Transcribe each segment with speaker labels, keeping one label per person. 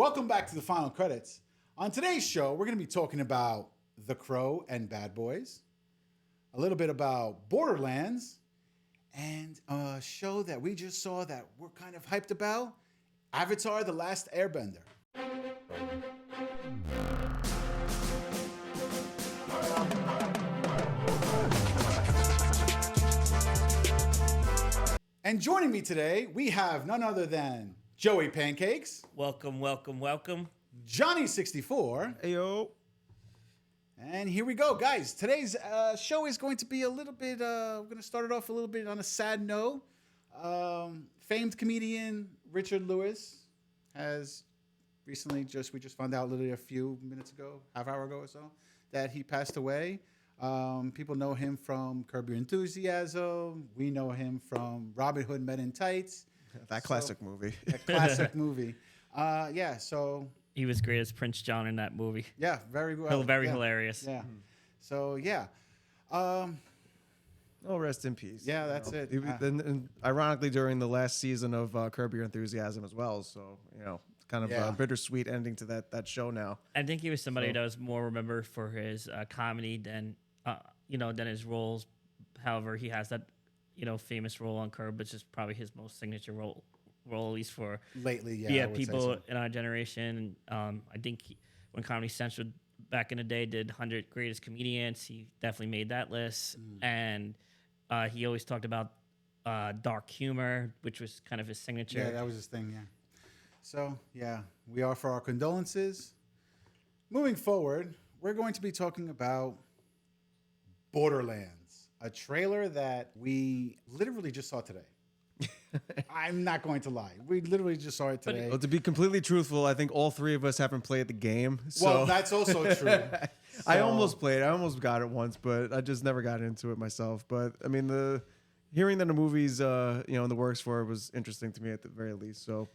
Speaker 1: Welcome back to the final credits. On today's show, we're going to be talking about The Crow and Bad Boys, a little bit about Borderlands, and a show that we just saw that we're kind of hyped about, Avatar: The Last Airbender. And joining me today, we have none other than Joey Pancakes.
Speaker 2: Welcome.
Speaker 1: Johnny 64.
Speaker 3: Ayo.
Speaker 1: And here we go, guys. Today's show is going to be a little bit, we're going to start it off a little bit on a sad note. Famed comedian Richard Lewis has recently we just found out literally a few minutes ago, half hour ago or so, that he passed away. People know him from Curb Your Enthusiasm. We know him from Robin Hood Men in Tights.
Speaker 3: That classic movie.
Speaker 1: That classic movie. So...
Speaker 2: He was great as Prince John in that movie.
Speaker 1: Yeah, very well.
Speaker 2: Very hilarious.
Speaker 1: Yeah. So, yeah.
Speaker 3: Oh, rest in peace.
Speaker 1: Yeah, that's it.
Speaker 3: And ironically, during the last season of Curb Your Enthusiasm as well. So, kind of a bittersweet ending to that show now.
Speaker 2: I think he was somebody that was more remembered for his comedy than his roles. However, he has that, famous role on Curb, which is probably his most signature role, at least for
Speaker 1: lately.
Speaker 2: Yeah, people in our generation. I think when Comedy Central back in the day did 100 Greatest Comedians, he definitely made that list. And he always talked about dark humor, which was kind of his signature.
Speaker 1: Yeah, that was his thing, yeah. So, yeah, we offer our condolences. Moving forward, we're going to be talking about Borderlands, a trailer that we literally just saw today. I'm not going to lie. We literally just saw it today.
Speaker 3: Well, to be completely truthful, I think all three of us haven't played the game. So.
Speaker 1: Well, that's also true.
Speaker 3: I almost played. I almost got it once, but I just never got into it myself. But I mean, hearing that the movie's in the works for it was interesting to me at the very least. So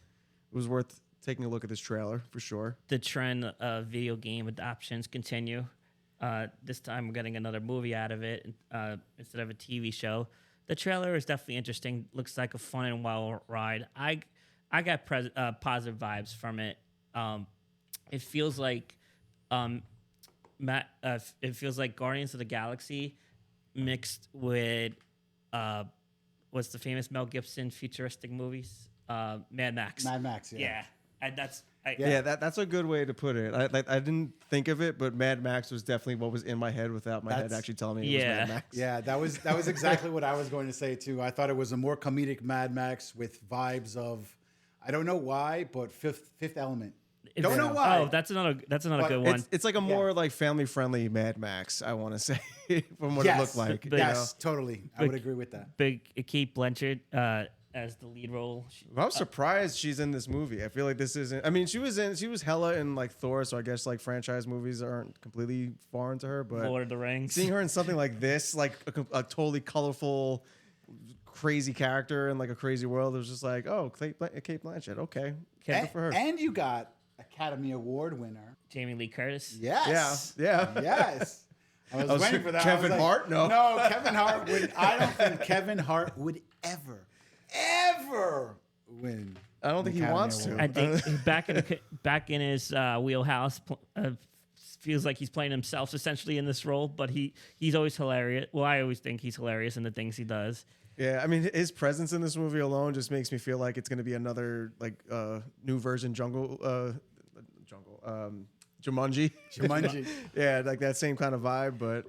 Speaker 3: it was worth taking a look at this trailer for sure.
Speaker 2: The trend of video game adaptations continue. This time we're getting another movie out of it instead of a TV show. The trailer is definitely interesting. Looks like a fun and wild ride. I got positive vibes from it. It feels like it feels like Guardians of the Galaxy mixed with what's the famous Mel Gibson futuristic movies? Mad Max.
Speaker 1: Mad Max, yeah.
Speaker 2: Yeah, and that's.
Speaker 3: That's a good way to put it. I didn't think of it, but Mad Max was definitely what was in my head without my head actually telling me it was Mad Max.
Speaker 1: Yeah, that was exactly what I was going to say too. I thought it was a more comedic Mad Max with vibes of, I don't know why, but Fifth Element. Don't know why.
Speaker 2: Oh, that's another good one.
Speaker 3: It's like a more like family friendly Mad Max, I want to say, from what it looked like.
Speaker 1: Yes, totally. I would agree with that.
Speaker 2: Big Kate Blanchett as the lead role.
Speaker 3: I'm surprised she's in this movie. I feel like this isn't. I mean, she was hella in like Thor, so I guess like franchise movies aren't completely foreign to her. But
Speaker 2: Lord of the Rings,
Speaker 3: seeing her in something like this, like a totally colorful, crazy character in like a crazy world, it was just like, oh, Kate Blanchett, okay, good for her.
Speaker 1: And you got Academy Award winner
Speaker 2: Jamie Lee Curtis.
Speaker 1: Yes.
Speaker 3: Yeah.
Speaker 1: Yes. I was waiting for that.
Speaker 3: Kevin Hart? No,
Speaker 1: Kevin Hart would. I don't think Kevin Hart would ever win.
Speaker 3: I don't think he wants to.
Speaker 2: I think back in his wheelhouse. Feels like he's playing himself essentially in this role, but he's always hilarious. Well, I always think he's hilarious in the things he does.
Speaker 3: Yeah, I mean, his presence in this movie alone just makes me feel like it's going to be another like new version Jumanji.
Speaker 1: Jumanji.
Speaker 3: Yeah, like that same kind of vibe, but.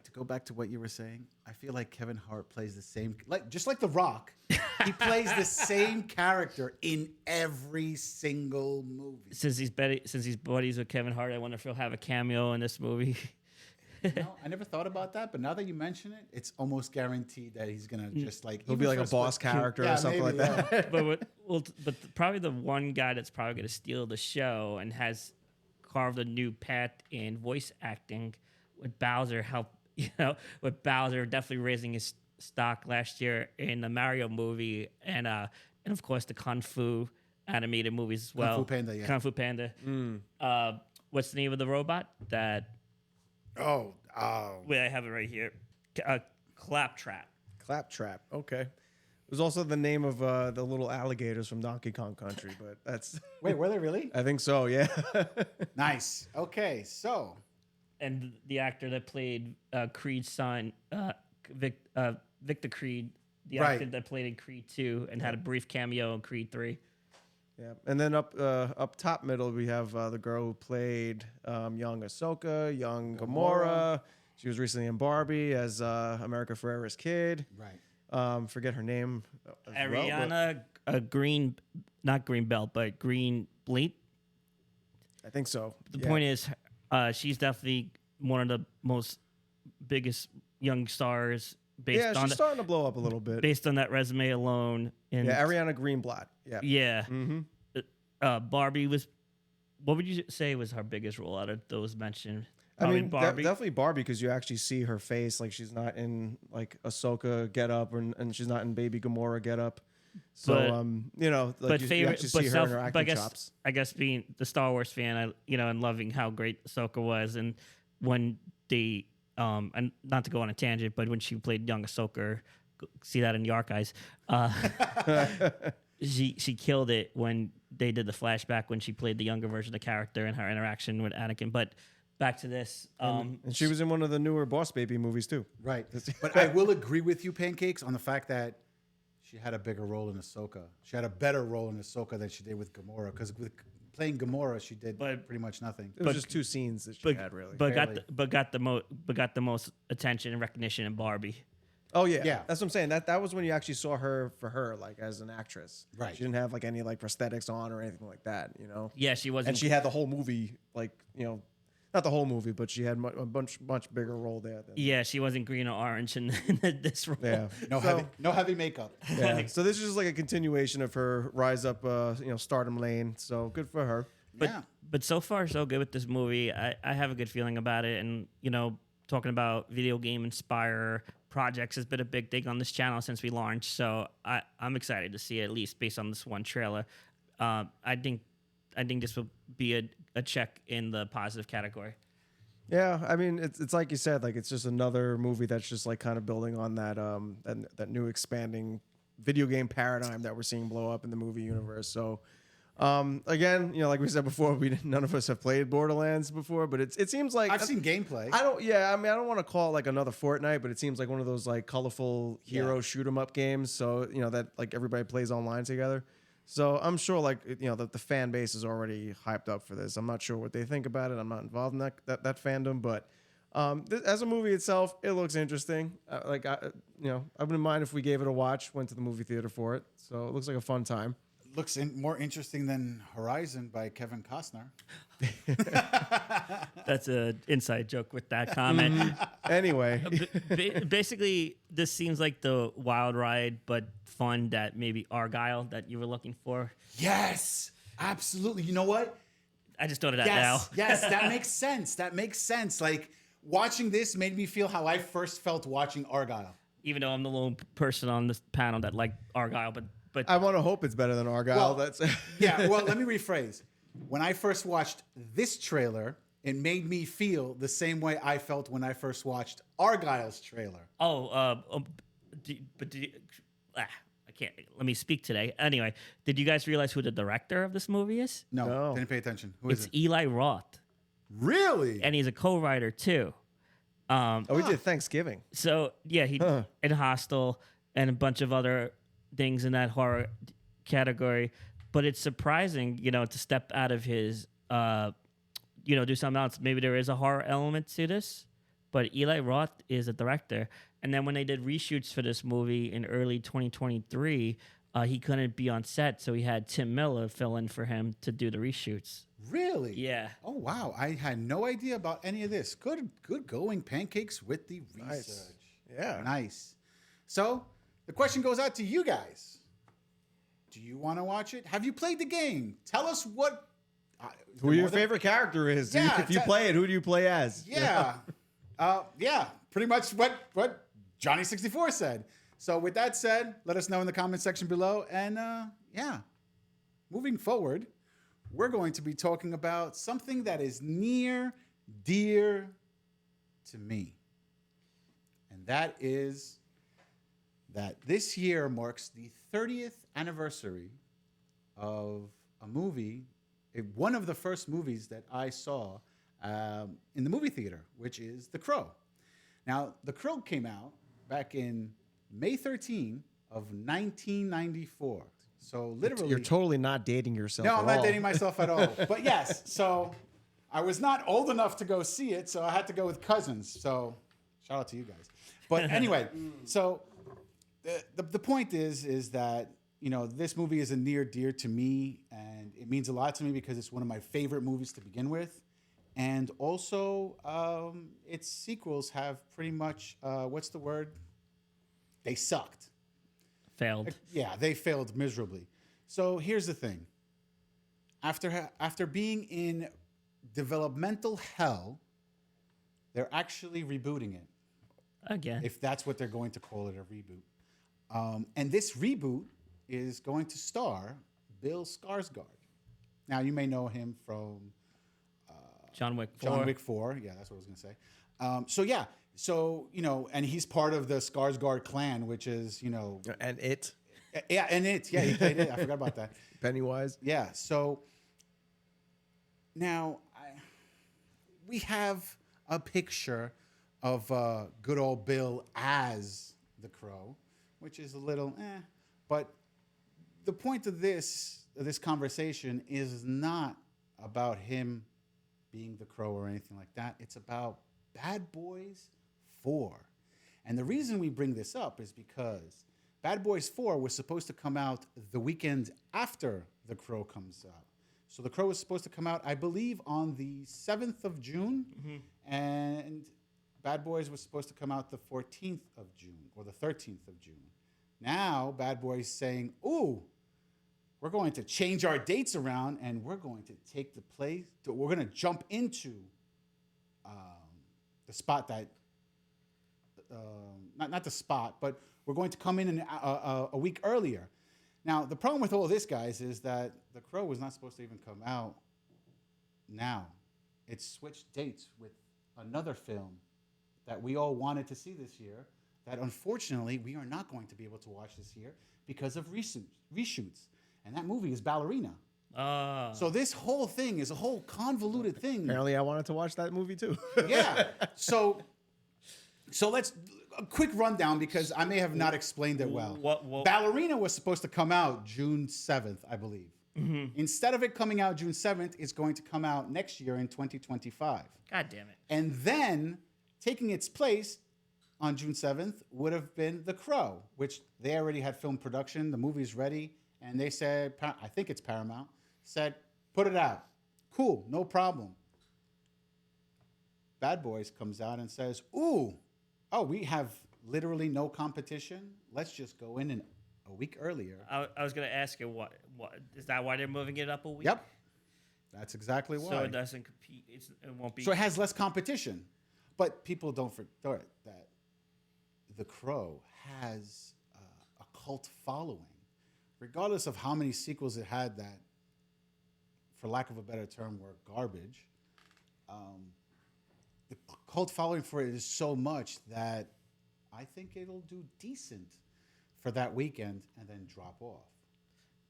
Speaker 1: To go back to what you were saying, I feel like Kevin Hart plays the same, just like The Rock. He plays the same character in every single movie.
Speaker 2: Since he's buddies with Kevin Hart, I wonder if he'll have a cameo in this movie.
Speaker 1: I never thought about that, but now that you mention it, it's almost guaranteed that he's gonna just like
Speaker 3: he'll be like a boss character or something maybe, like that.
Speaker 2: but probably the one guy that's probably gonna steal the show and has carved a new path in voice acting with Bowser with Bowser definitely raising his stock last year in the Mario movie and of course the Kung Fu animated movies as well.
Speaker 1: Kung Fu Panda, yeah.
Speaker 2: Kung Fu Panda. What's the name of the robot that? Wait, I have it right here. Claptrap.
Speaker 3: Claptrap. Okay. was also the name of the little alligators from Donkey Kong Country, but that's.
Speaker 1: Wait, were they really?
Speaker 3: I think so. Yeah.
Speaker 1: Nice. Okay, so
Speaker 2: And the actor that played Creed's son, Victor Creed, the
Speaker 1: Right.
Speaker 2: actor that played in Creed 2 and had a brief cameo in Creed 3.
Speaker 3: Yeah, and then up top middle we have the girl who played young Ahsoka, young Gamora. She was recently in Barbie as America Ferrera's kid.
Speaker 1: right.
Speaker 3: Forget her name. As well,
Speaker 2: Ariana Green, not Green Belt, but Green Bleat.
Speaker 3: I think so.
Speaker 2: The point is, she's definitely one of the most biggest young stars
Speaker 3: Yeah, she's starting to blow up a little bit.
Speaker 2: based on that resume alone. And
Speaker 3: Yeah, Ariana Greenblatt. Yeah.
Speaker 2: yeah,
Speaker 3: Mm-hmm.
Speaker 2: Barbie was. What would you say was her biggest role out of those mentioned?
Speaker 3: I
Speaker 2: Probably
Speaker 3: mean,
Speaker 2: Barbie.
Speaker 3: definitely Barbie because you actually see her face. Like she's not in like Ahsoka get up, and she's not in Baby Gamora get up. So
Speaker 2: But-
Speaker 3: you know, like
Speaker 2: but
Speaker 3: you
Speaker 2: favorite,
Speaker 3: actually
Speaker 2: but
Speaker 3: see her
Speaker 2: self,
Speaker 3: in her
Speaker 2: but
Speaker 3: acting chops.
Speaker 2: I guess being the Star Wars fan, and loving how great Ahsoka was, and when they, and not to go on a tangent, but when she played young Ahsoka, see that in the archives, she killed it when they did the flashback when she played the younger version of the character and her interaction with Anakin. But back to this,
Speaker 3: And she was in one of the newer Boss Baby movies too.
Speaker 1: Right. But I will agree with you, Pancakes, on the fact that she had a bigger role in Ahsoka. She had a better role in Ahsoka than she did with Gamora. Because with playing Gamora, she did pretty much nothing.
Speaker 3: It was just 2 scenes that she had really.
Speaker 2: but
Speaker 1: Barely.
Speaker 2: got the most attention and recognition in Barbie.
Speaker 3: Oh yeah,
Speaker 1: Yeah.
Speaker 3: that's what I'm saying. That was when you actually saw her for her, like as an actress.
Speaker 1: Right.
Speaker 3: She didn't have like any like prosthetics on or anything like that, you know.
Speaker 2: Yeah, she wasn't.
Speaker 3: And she had the whole movie, like you know, not the whole movie, but she had a much bigger role there.
Speaker 2: Yeah, she wasn't green or orange in this role.
Speaker 3: Yeah.
Speaker 1: No heavy makeup.
Speaker 3: Yeah. So this is just like a continuation of her rise up, stardom lane. So good for her.
Speaker 2: But so far so good with this movie. I have a good feeling about it, and talking about video game inspire projects has been a big thing on this channel since we launched. So I'm excited to see it, at least based on this one trailer. I think this will be a check in the positive category.
Speaker 3: Yeah, I mean it's like you said, like it's just another movie that's just like kind of building on that that new expanding video game paradigm that we're seeing blow up in the movie universe. So again, like we said before, none of us have played Borderlands before, but it seems like
Speaker 1: I've seen gameplay.
Speaker 3: I don't want to call it like another Fortnite, but it seems like one of those like colorful hero shoot 'em up games. So that like everybody plays online together. So I'm sure like that the fan base is already hyped up for this. I'm not sure what they think about it. I'm not involved in that fandom, but as a movie itself, it looks interesting. I wouldn't mind if we gave it a watch, went to the movie theater for it. So it looks like a fun time.
Speaker 1: Looks more interesting than Horizon by Kevin Costner.
Speaker 2: That's an inside joke with that comment.
Speaker 3: Anyway,
Speaker 2: Basically, this seems like the wild ride, but fun that maybe Argyle that you were looking for.
Speaker 1: Yes, absolutely. You know what?
Speaker 2: I just thought of that now.
Speaker 1: Yes, that makes sense. That makes sense. Like watching this made me feel how I first felt watching Argyle.
Speaker 2: Even though I'm the lone person on this panel that liked Argyle, but
Speaker 3: I want to hope it's better than Argyle.
Speaker 1: Well,
Speaker 3: That's
Speaker 1: Yeah, well, let me rephrase. When I first watched this trailer, it made me feel the same way I felt when I first watched Argyle's trailer.
Speaker 2: I can't. Let me speak today. Anyway, did you guys realize who the director of this movie is?
Speaker 1: No. Didn't pay attention. Who is
Speaker 2: It's
Speaker 1: it?
Speaker 2: Eli Roth,
Speaker 1: Really?
Speaker 2: and he's a co-writer too.
Speaker 3: we did Thanksgiving.
Speaker 2: So yeah, he in Hostel and a bunch of other things in that horror category. But it's surprising, to step out of his, do something else. Maybe there is a horror element to this, but Eli Roth is a director. And then when they did reshoots for this movie in early 2023, he couldn't be on set, so he had Tim Miller fill in for him to do the reshoots.
Speaker 1: Really?
Speaker 2: Yeah.
Speaker 1: Oh, wow. I had no idea about any of this. Good going, Pancakes, with the research.
Speaker 3: Nice. Yeah.
Speaker 1: Nice. So the question goes out to you guys. Do you want to watch it? Have you played the game? Tell us what...
Speaker 3: Who your favorite character is.
Speaker 1: Yeah,
Speaker 3: if you play it, who do you play as?
Speaker 1: Yeah. Pretty much what Johnny64 said. So with that said, let us know in the comment section below. And moving forward, we're going to be talking about something that is near, dear to me. And that is that this year marks the 30th anniversary of a movie, one of the first movies that I saw in the movie theater, which is The Crow. Now, The Crow came out back in May 13 of 1994. So literally,
Speaker 3: You're totally not dating yourself.
Speaker 1: no,
Speaker 3: at
Speaker 1: I'm not
Speaker 3: all.
Speaker 1: dating myself at all. But yes, so I was not old enough to go see it, so I had to go with cousins. So shout out to you guys. But anyway, so the point is that, you know, this movie is a near dear to me, and it means a lot to me because it's one of my favorite movies to begin with. And also, its sequels have pretty much, what's the word? They sucked.
Speaker 2: Failed.
Speaker 1: Yeah, they failed miserably. So here's the thing. After being in developmental hell, they're actually rebooting it,
Speaker 2: Again.
Speaker 1: if that's what they're going to call it, a reboot. And this reboot is going to star Bill Skarsgård. Now, you may know him from
Speaker 2: John Wick 4.
Speaker 1: John Wick 4. Yeah, that's what I was going to say. So, you know, and he's part of the Skarsgård clan, which is, you know.
Speaker 3: And it,
Speaker 1: Yeah, and it. Yeah, he played it. I forgot about that.
Speaker 3: Pennywise.
Speaker 1: Yeah, so now we have a picture of good old Bill as the Crow, which is a little but the point of this conversation is not about him being the Crow or anything like that. It's about Bad Boys 4. And the reason we bring this up is because Bad Boys 4 was supposed to come out the weekend after The Crow comes out. So The Crow was supposed to come out, I believe, on the 7th of June. Mm-hmm. And Bad Boys was supposed to come out the 14th of June or the 13th of June. Now, Bad Boys saying, ooh, we're going to change our dates around and we're going to take the place. We're going to jump into the spot that, not the spot, but we're going to come in a week earlier. Now, the problem with all of this, guys, is that The Crow was not supposed to even come out now. It switched dates with another film that we all wanted to see this year that, unfortunately, we are not going to be able to watch this year because of reshoots. And that movie is Ballerina. So this whole thing is a whole convoluted thing.
Speaker 3: Apparently, I wanted to watch that movie too.
Speaker 1: Yeah. So let's a quick rundown because I may have not explained it well.
Speaker 2: What?
Speaker 1: Ballerina was supposed to come out June 7th, I believe. Mm-hmm. Instead of it coming out June 7th, it's going to come out next year in 2025.
Speaker 2: God damn it.
Speaker 1: And then taking its place on June 7th would have been The Crow, which they already had film production. The movie's ready. And they said, I think it's Paramount, said, put it out. Cool, no problem. Bad Boys comes out and says, we have literally no competition. Let's just go in a week earlier.
Speaker 2: I was going to ask you, what is that why they're moving it up a week?
Speaker 1: Yep. That's exactly why.
Speaker 2: So it doesn't compete. It won't be.
Speaker 1: So it has less competition. But people don't forget that The Crow has a cult following. Regardless of how many sequels it had that, for lack of a better term, were garbage, the cult following for it is so much that I think it'll do decent for that weekend and then drop off.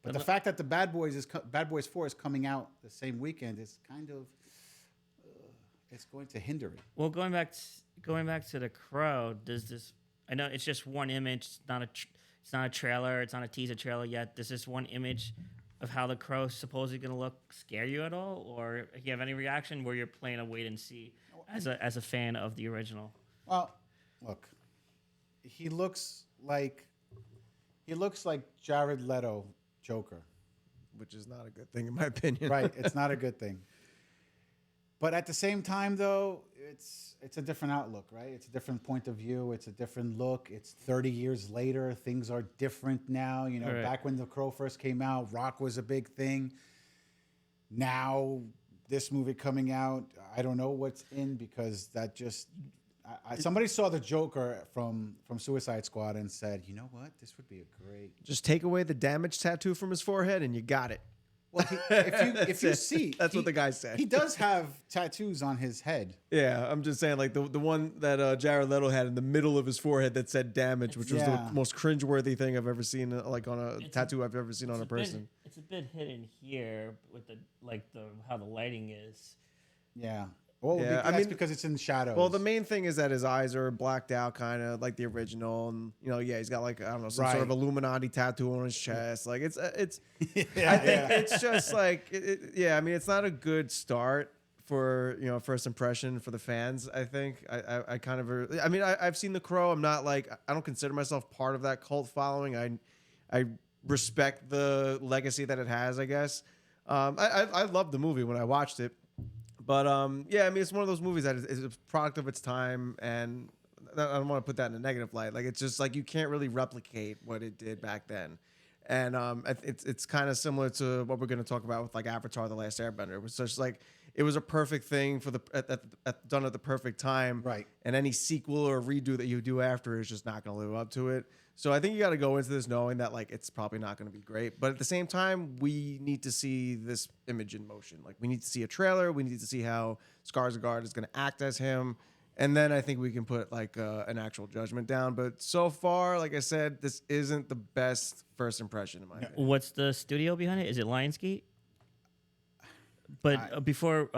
Speaker 1: But the fact that the Bad Boys 4 is coming out the same weekend is kind of it's going to hinder it.
Speaker 2: Well, going back to The Crow, does this? I know it's just one image. It's not a trailer. It's not a teaser trailer yet. Does this one image of how The Crow is supposedly going to look scare you at all, or do you have any reaction where you're playing a wait and see as a fan of the original?
Speaker 1: Well, look, he looks like Jared Leto Joker,
Speaker 3: Which is not a good thing in my opinion.
Speaker 1: right? It's not a good thing. But at the same time, though, it's a different outlook, right? It's a different point of view. It's a different look. It's 30 years later. Things are different now. You know,
Speaker 2: right.
Speaker 1: Back when The Crow first came out, rock was a big thing. Now, this movie coming out, I don't know what's in because that just... somebody saw the Joker from Suicide Squad and said, you know what? This would be a great...
Speaker 3: Just take away the damage tattoo from his forehead and you got it.
Speaker 1: Well, if you see,
Speaker 3: That's what the guy said.
Speaker 1: He does have tattoos on his head.
Speaker 3: Yeah, I'm just saying, like the one that Jared Leto had in the middle of his forehead that said "damage," which was the most cringeworthy thing I've ever seen, like on a tattoo I've ever seen on a person.
Speaker 2: It's a bit hidden here with the how the lighting is.
Speaker 1: Yeah. Well,
Speaker 3: Yeah,
Speaker 1: that's because it's in shadows.
Speaker 3: Well, the main thing is that his eyes are blacked out, kind of like the original, and he's got like, I don't know, some sort of Illuminati tattoo on his chest. Like it's I think it's just like, I mean, it's not a good start for first impression for the fans. I think I kind of, I mean, I've seen The Crow. I'm not like, I don't consider myself part of that cult following. I respect the legacy that it has, I guess. I loved the movie when I watched it. But I mean, it's one of those movies that is a product of its time, and I don't want to put that in a negative light. Like, it's just like you can't really replicate what it did back then, and it's kind of similar to what we're going to talk about with like Avatar: The Last Airbender. It was just like it was a perfect thing for done at the perfect time,
Speaker 1: right?
Speaker 3: And any sequel or redo that you do after is just not going to live up to it. So I think you got to go into this knowing that like it's probably not going to be great, but at the same time, we need to see this image in motion. Like we need to see a trailer, we need to see how Skarsgård is going to act as him, and then I think we can put like an actual judgment down. But so far, like I said, this isn't the best first impression in my opinion.
Speaker 2: What's the studio behind it? Is it Lionsgate? But before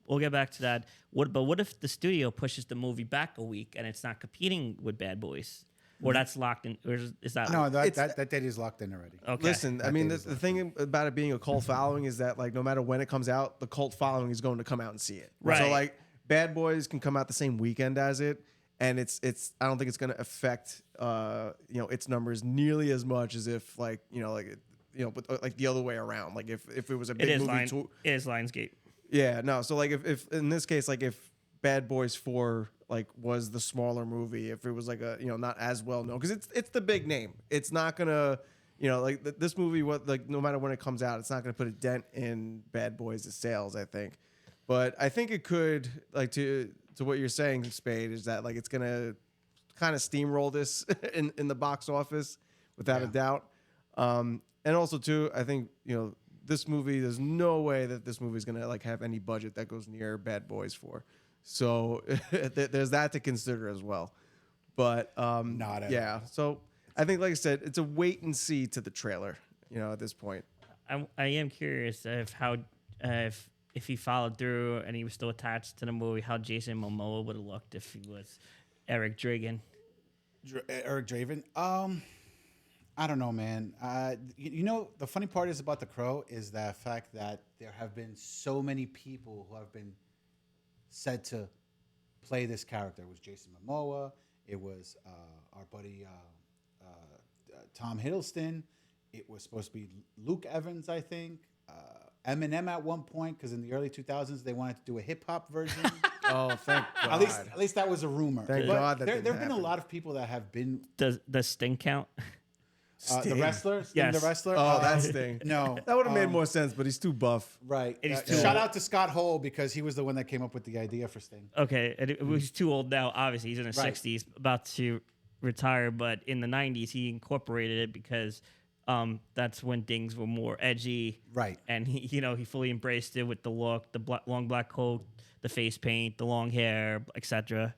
Speaker 2: we'll get back to that. What if the studio pushes the movie back a week and it's not competing with Bad Boys? Or that's locked in? Or is that
Speaker 1: no? That date is locked in already.
Speaker 2: Okay.
Speaker 3: Listen, I mean, the thing about it being a cult following is that like no matter when it comes out, the cult following is going to come out and see it.
Speaker 2: Right.
Speaker 3: So like Bad Boys can come out the same weekend as it, and it's I don't think it's going to affect its numbers nearly as much as if like but like the other way around. Like if it was a big movie,
Speaker 2: it is Lionsgate.
Speaker 3: Yeah, no. So like if in this case, like if Bad Boys 4 like was the smaller movie, if it was like a not as well known, because it's the big name, it's not gonna like this movie, what like no matter when it comes out, it's not gonna put a dent in Bad Boys' sales, I think. But I think it could, like to what you're saying, Spade, is that like it's gonna kind of steamroll this in the box office without a doubt. And also too, I think this movie, there's no way that this movie is gonna like have any budget that goes near Bad Boys 4. So there's that to consider as well. But
Speaker 1: not at all.
Speaker 3: So I think, like I said, it's a wait and see to the trailer. At this point,
Speaker 2: I am curious if how if he followed through and he was still attached to the movie, how Jason Momoa would have looked if he was Eric Draven.
Speaker 1: Eric Draven. I don't know, man. The funny part is about The Crow is the fact that there have been so many people who have been said to play this character. It was Jason Momoa. It was our buddy Tom Hiddleston. It was supposed to be Luke Evans, I think. Eminem at one point, because in the early 2000s they wanted to do a hip hop version.
Speaker 3: oh, thank God.
Speaker 1: At least that was a rumor.
Speaker 3: Thank God that
Speaker 1: there have been
Speaker 3: happen.
Speaker 1: a lot of people that have been.
Speaker 2: Does Sting count?
Speaker 1: The wrestler, Sting,
Speaker 2: Yes.
Speaker 1: the wrestler.
Speaker 3: Oh, that's Sting.
Speaker 1: No,
Speaker 3: That would have made more sense, but he's too buff.
Speaker 1: right.
Speaker 2: It is too
Speaker 1: Shout
Speaker 2: old.
Speaker 1: out to Scott Hole because he was the one that came up with the idea for Sting.
Speaker 2: Okay, and he's too old now. Obviously, he's in his
Speaker 1: Right.
Speaker 2: 60s, about to retire. But in the 90s, he incorporated it because that's when things were more edgy.
Speaker 1: Right.
Speaker 2: And he fully embraced it with the look, the long black coat, the face paint, the long hair, etc.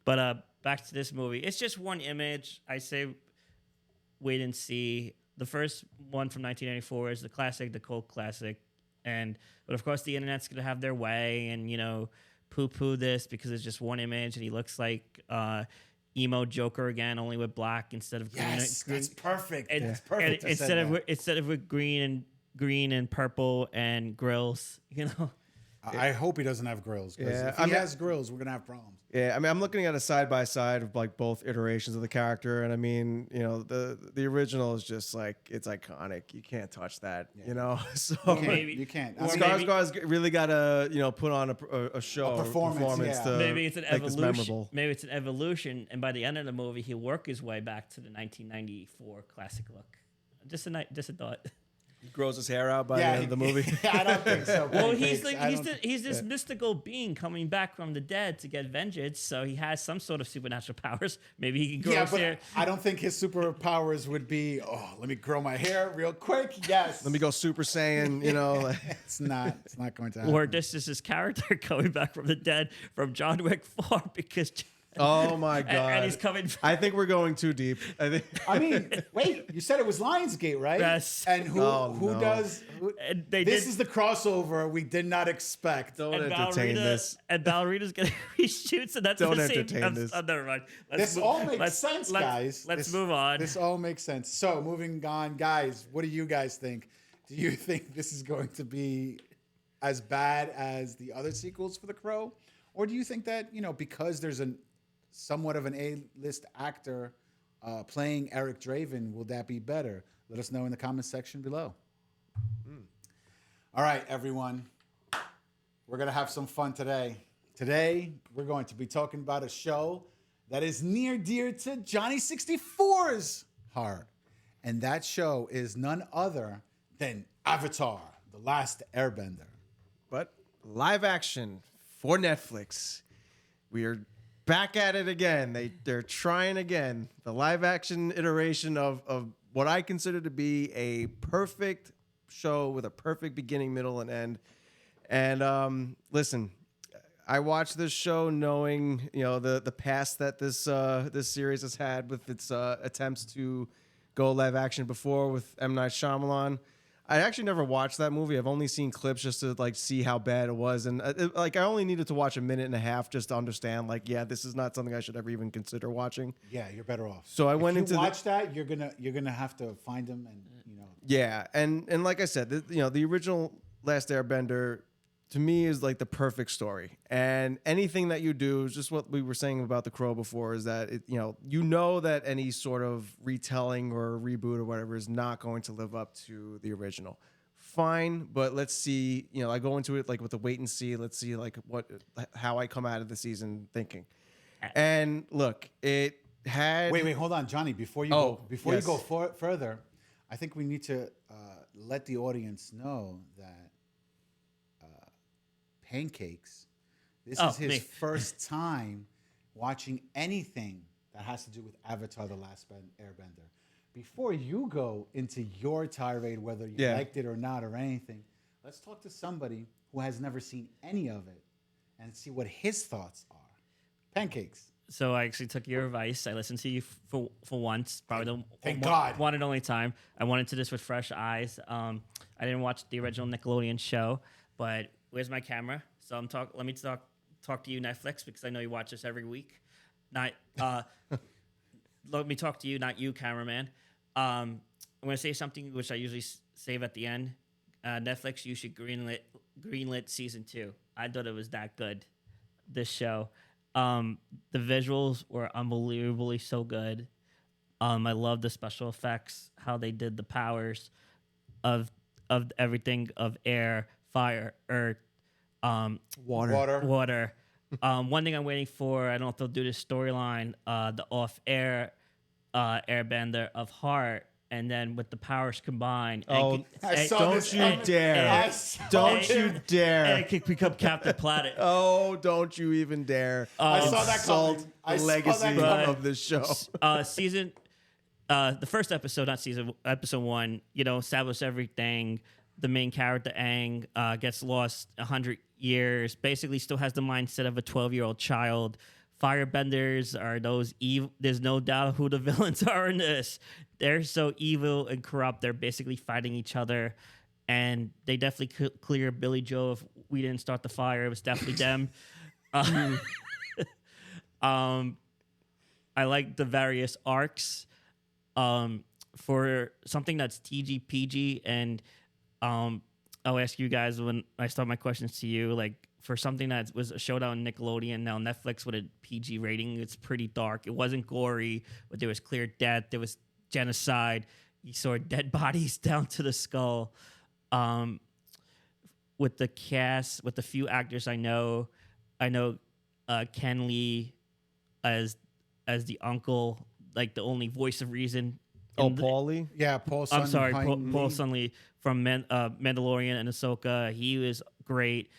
Speaker 2: But back to this movie, it's just one image. I say, wait and see. The first one from 1994 is the classic, the cult classic, but of course the internet's gonna have their way and poo-poo this because it's just one image and he looks like emo Joker again, only with black instead of green.
Speaker 1: Yes, that's perfect.
Speaker 2: And,
Speaker 1: That's perfect.
Speaker 2: and instead of with green and purple and grills,
Speaker 1: I hope he doesn't have grills.
Speaker 3: Yeah,
Speaker 1: If he has grills, we're gonna have problems.
Speaker 3: Yeah, I mean, I'm looking at a side by side of like both iterations of the character, and I mean, the original is just like it's iconic. You can't touch that, So
Speaker 2: Maybe-
Speaker 1: You can't.
Speaker 2: or
Speaker 3: Skarsgård's really got to put on a show,
Speaker 1: A performance, yeah.
Speaker 3: to
Speaker 2: maybe it's an
Speaker 3: make this
Speaker 2: evolution.
Speaker 3: memorable.
Speaker 2: Maybe it's an evolution, and by the end of the movie, he'll work his way back to the 1994 classic look. Just a thought.
Speaker 3: He grows his hair out by the
Speaker 1: Yeah,
Speaker 3: end of the movie.
Speaker 1: I don't think so.
Speaker 2: Well,
Speaker 1: Pancakes.
Speaker 2: he's this mystical being coming back from the dead to get vengeance, so he has some sort of supernatural powers. Maybe he can grow
Speaker 1: Yeah,
Speaker 2: his
Speaker 1: but
Speaker 2: hair.
Speaker 1: I don't think his superpowers would be, oh, let me grow my hair real quick. Yes.
Speaker 3: Let me go Super Saiyan, you know. Like,
Speaker 1: It's not going to happen.
Speaker 2: Or this is his character coming back from the dead from John Wick 4 because
Speaker 3: oh my God.
Speaker 2: and he's coming back.
Speaker 3: I think we're going too deep.
Speaker 1: I mean, wait, you said it was Lionsgate, right?
Speaker 2: Yes.
Speaker 1: And who
Speaker 3: Oh, no.
Speaker 2: And they
Speaker 1: this
Speaker 2: did,
Speaker 1: is the crossover we did not expect.
Speaker 3: Don't
Speaker 2: and
Speaker 3: entertain this.
Speaker 2: And Ballerina's getting reshoots, and that's
Speaker 3: Don't
Speaker 2: the same.
Speaker 3: entertain this.
Speaker 2: Oh, never mind.
Speaker 1: This all makes sense, guys.
Speaker 2: Let's
Speaker 1: This-
Speaker 2: move on.
Speaker 1: This all makes sense. So, moving on, guys, what do you guys think? Do you think this is going to be as bad as the other sequels for The Crow? Or do you think that, because there's somewhat of an A-list actor playing Eric Draven, will that be better? Let us know in the comments section below. All right, everyone. We're going to have some fun today. Today, we're going to be talking about a show that is near dear to Johnny 64's heart. And that show is none other than Avatar, The Last Airbender.
Speaker 3: But live action for Netflix. We are back at it again. They're trying again. The live action iteration of what I consider to be a perfect show with a perfect beginning, middle, and end. And listen, I watched this show knowing the past that this series has had with its attempts to go live action before with M. Night Shyamalan. I actually never watched that movie. I've only seen clips just to see how bad it was, and I only needed to watch a minute and a half just to understand. This is not something I should ever even consider watching.
Speaker 1: Yeah, you're better off.
Speaker 3: So I went
Speaker 1: if
Speaker 3: into
Speaker 1: you watch that, you're gonna have to find them and
Speaker 3: Yeah, and like I said, the original Last Airbender to me is like the perfect story. And anything that you do is just what we were saying about The Crow before is that that any sort of retelling or reboot or whatever is not going to live up to the original. Fine, but let's see. I go into it with a wait and see. Let's see how I come out of the season thinking. And look, it had.
Speaker 1: Wait, hold on, Johnny. Before you
Speaker 3: yes.
Speaker 1: go further, I think we need to let the audience know that Pancakes. This is his first time watching anything that has to do with Avatar: The Last Airbender. Before you go into your tirade, whether you liked it or not or anything, let's talk to somebody who has never seen any of it and see what his thoughts are. Pancakes.
Speaker 2: So I actually took your advice. I listened to you for once, probably
Speaker 1: Thank
Speaker 2: the
Speaker 1: God.
Speaker 2: one and only time. I went into this with fresh eyes. I didn't watch the original Nickelodeon show, but where's my camera? So let me talk to you, Netflix, because I know you watch this every week. Not let me talk to you, not you, cameraman. I'm going to say something which I usually save at the end. Netflix, you should greenlit season 2. I thought it was that good, this show. The visuals were unbelievably so good. I love the special effects, how they did the powers of everything, of air, fire, earth, water. One thing I'm waiting for, I don't know if they'll do this storyline, the off-air airbender of heart, and then with the powers combined.
Speaker 3: Oh, don't you dare.
Speaker 2: And it could become Captain Planet.
Speaker 3: Oh, don't you even dare.
Speaker 1: I saw that
Speaker 3: insult
Speaker 1: coming. I
Speaker 3: the
Speaker 1: saw
Speaker 3: legacy
Speaker 1: that coming.
Speaker 3: of this show.
Speaker 2: The first episode, not season, episode 1, establish everything. The main character, Aang, gets lost 100 years, basically still has the mindset of a 12-year-old child. Firebenders are those evil. There's no doubt who the villains are in this. They're so evil and corrupt. They're basically fighting each other. And they definitely clear Billy Joe. If we didn't start the fire, it was definitely them. I like the various arcs. For something that's TGPG, and I'll ask you guys when I start my questions to you, for something that was a showdown on Nickelodeon, now Netflix with a PG rating, it's pretty dark. It wasn't gory, but there was clear death. There was genocide. You saw dead bodies down to the skull. With the cast, with the few actors I know Ken Lee as the uncle, the only voice of reason
Speaker 3: Oh, Paulie.
Speaker 1: Yeah, Paul.
Speaker 2: I'm sorry,
Speaker 1: Sunheim.
Speaker 2: Paul Sunley from Mandalorian and Ahsoka. He was great.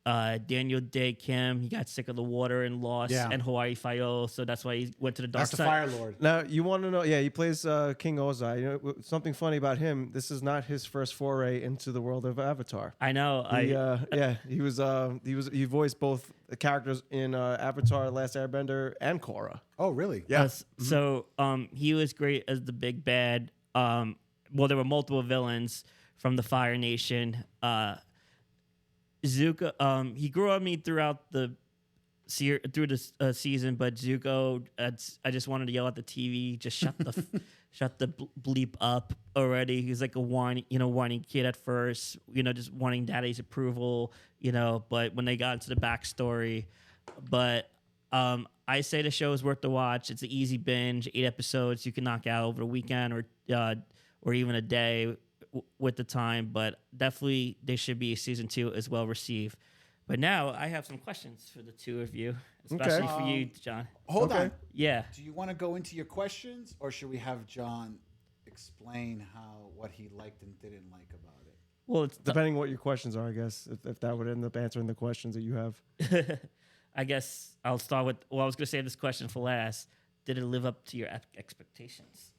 Speaker 2: Daniel Day Kim, he got sick of the water and lost,
Speaker 1: Yeah.
Speaker 2: and Hawaii Five-0, so that's why he went to the dark
Speaker 1: That's the
Speaker 2: side.
Speaker 1: Fire Lord.
Speaker 3: Now you want to know? Yeah, he plays King Ozai. You know, something funny about him. This is not his first foray into the world of Avatar.
Speaker 2: I know.
Speaker 3: He voiced both the characters in Avatar: Last Airbender and Korra.
Speaker 1: Oh, really?
Speaker 3: Yeah.
Speaker 2: So he was great as the big bad. Well, there were multiple villains from the Fire Nation. Zuko, he grew on me throughout the season, but Zuko, I just wanted to yell at the TV, just shut the shut the bleep up already. He's like a whining kid at first, just wanting daddy's approval, But when they got into the backstory, I say the show is worth the watch. It's an easy binge, 8 episodes you can knock out over the weekend or even a day with the time, but definitely there should be a season 2 as well received. But now I have some questions for the two of you, especially for you, John.
Speaker 1: Hold on.
Speaker 2: Yeah.
Speaker 1: Do you want to go into your questions, or should we have John explain what he liked and didn't like about it?
Speaker 2: Well, it's
Speaker 3: Depending what your questions are, I guess, if that would end up answering the questions that you have.
Speaker 2: I guess I'll start with. Well, I was going to save this question for last. Did it live up to your expectations?